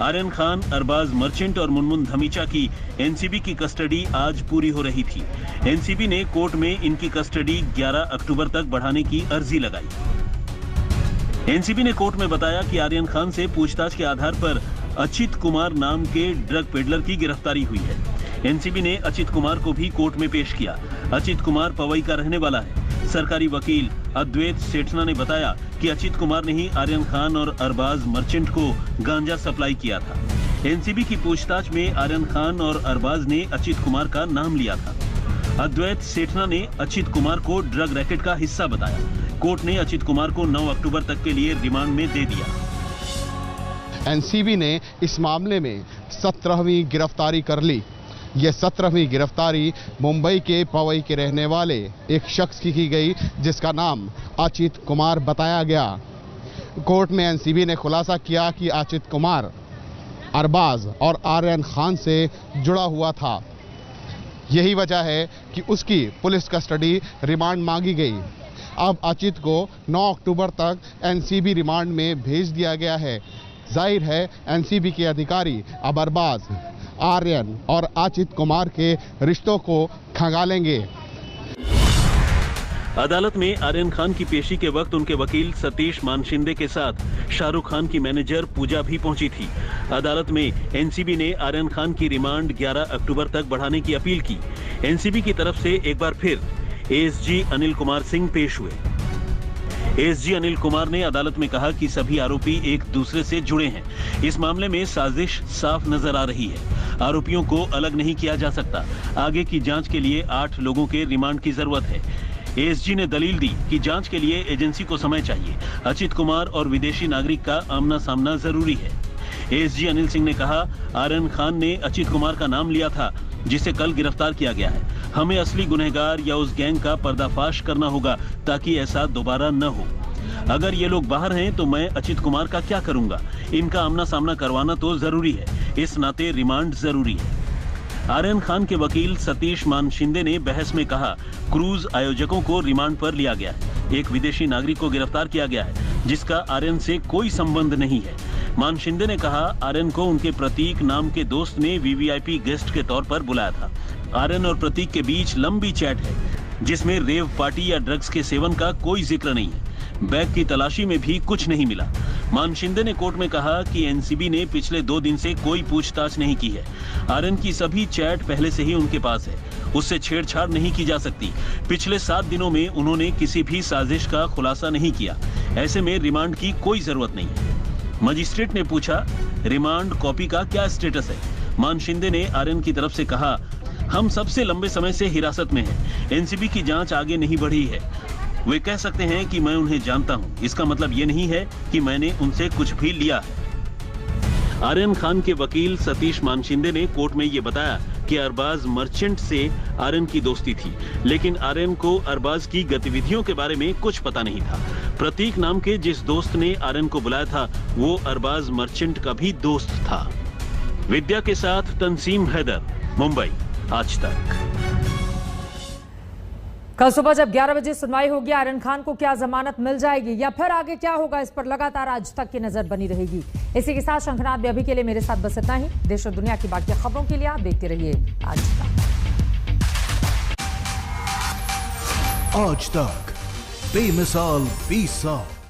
आर्यन खान, अरबाज मर्चेंट और मुनमुन धमीचा की एनसीबी की कस्टडी आज पूरी हो रही थी। एनसीबी ने कोर्ट में इनकी कस्टडी 11 अक्टूबर तक बढ़ाने की अर्जी लगाई। एनसीबी ने कोर्ट में बताया कि आर्यन खान से पूछताछ के आधार पर अचित कुमार नाम के ड्रग पेडलर की गिरफ्तारी हुई है। एनसीबी ने अचित कुमार को भी कोर्ट में पेश किया। अचित कुमार पवई का रहने वाला है। सरकारी वकील अद्वैत सेठना ने बताया कि अचित कुमार ने ही आर्यन खान और अरबाज मर्चेंट को गांजा सप्लाई किया था। एनसीबी की पूछताछ में आर्यन खान और अरबाज ने अचित कुमार का नाम लिया था। अद्वैत सेठना ने अचित कुमार को ड्रग रैकेट का हिस्सा बताया। कोर्ट ने अचित कुमार को 9 अक्टूबर तक के लिए रिमांड में दे दिया। एनसीबी ने इस मामले में 17वीं गिरफ्तारी कर ली। यह 17वीं गिरफ्तारी मुंबई के पवई के रहने वाले एक शख्स की गई, जिसका नाम अचित कुमार बताया गया। कोर्ट में एनसीबी ने खुलासा किया कि अचित कुमार अरबाज और आर्यन खान से जुड़ा हुआ था। यही वजह है कि उसकी पुलिस कस्टडी रिमांड मांगी गई। अब अचित को 9 अक्टूबर तक एनसीबी रिमांड में भेज दिया गया है। जाहिर है एनसीबी के अधिकारी अब अरबाज, आर्यन और अचित कुमार के रिश्तों को खंगालेंगे। अदालत में आर्यन खान की पेशी के वक्त उनके वकील सतीश मानशिंदे के साथ शाहरुख खान की मैनेजर पूजा भी पहुंची थी। अदालत में एनसीबी ने आर्यन खान की रिमांड 11 अक्टूबर तक बढ़ाने की अपील की। एनसीबी की तरफ से एक बार फिर एएसजी अनिल कुमार सिंह पेश हुए। एएसजी अनिल कुमार ने अदालत में कहा कि सभी आरोपी एक दूसरे से जुड़े हैं। इस मामले में साजिश साफ नजर आ रही है। आरोपियों को अलग नहीं किया जा सकता। आगे की जांच के लिए 8 लोगों के रिमांड की जरूरत है। एएसजी ने दलील दी कि जांच के लिए एजेंसी को समय चाहिए। अचित कुमार और विदेशी नागरिक का आमना सामना जरूरी है। एएसजी अनिल सिंह ने कहा, आर्यन खान ने अचित कुमार का नाम लिया था, जिसे कल गिरफ्तार किया गया है। हमें असली गुनहगार या उस गैंग का पर्दाफाश करना होगा ताकि ऐसा दोबारा न हो। अगर ये लोग बाहर हैं तो मैं अचित कुमार का क्या करूंगा? इनका आमना सामना करवाना तो जरूरी है। इस नाते रिमांड जरूरी है। आर्यन खान के वकील सतीश मानशिंदे ने बहस में कहा, क्रूज आयोजकों को रिमांड पर लिया गया है। एक विदेशी नागरिक को गिरफ्तार किया गया है जिसका आर्यन से कोई संबंध नहीं है। मानशिंदे ने कहा, आर्यन को उनके प्रतीक नाम के दोस्त ने वीवीआईपी गेस्ट के तौर पर बुलाया था। आर्यन और प्रतीक के बीच लंबी चैट है जिसमें रेव पार्टी या ड्रग्स के सेवन का कोई जिक्र नहीं है। बैग की तलाशी में भी कुछ नहीं मिला। मानशिंदे ने कोर्ट में कहा कि एनसीबी ने पिछले 2 दिन से कोई पूछताछ नहीं की है। आर्यन की सभी चैट पहले से ही उनके पास है। उससे छेड़छाड़ नहीं की जा सकती। पिछले 7 दिनों में उन्होंने किसी भी साजिश का खुलासा नहीं किया। ऐसे में रिमांड की कोई जरूरत नहीं है। मजिस्ट्रेट ने पूछा, रिमांड कॉपी का क्या स्टेटस है? मानशिंदे ने आर्यन की तरफ से कहा, हम सबसे लंबे समय से हिरासत में हैं। एनसीबी की जांच आगे नहीं बढ़ी है। वे कह सकते हैं कि मैं उन्हें जानता हूं। इसका मतलब ये नहीं है कि मैंने उनसे कुछ भी लिया है। आर्यन खान के वकील सतीश मानशिंदे ने कोर्ट में ये बताया कि अरबाज मर्चेंट से आर्यन की दोस्ती थी, लेकिन आर्यन को अरबाज की गतिविधियों के बारे में कुछ पता नहीं था। प्रतीक नाम के जिस दोस्त ने आर्यन को बुलाया था वो अरबाज मर्चेंट का भी दोस्त था। विद्या के साथ तंसीम हैदर, मुंबई, आज तक। कल सुबह जब 11 बजे सुनवाई होगी, आर्यन खान को क्या जमानत मिल जाएगी या फिर आगे क्या होगा, इस पर लगातार आज तक की नजर बनी रहेगी। इसी के साथ शंखनाथ में अभी के लिए मेरे साथ बस इतना ही। देश और दुनिया की बाकी खबरों के लिए आप देखते रहिए आज तक। आज तक बेमिसाल 20 साल।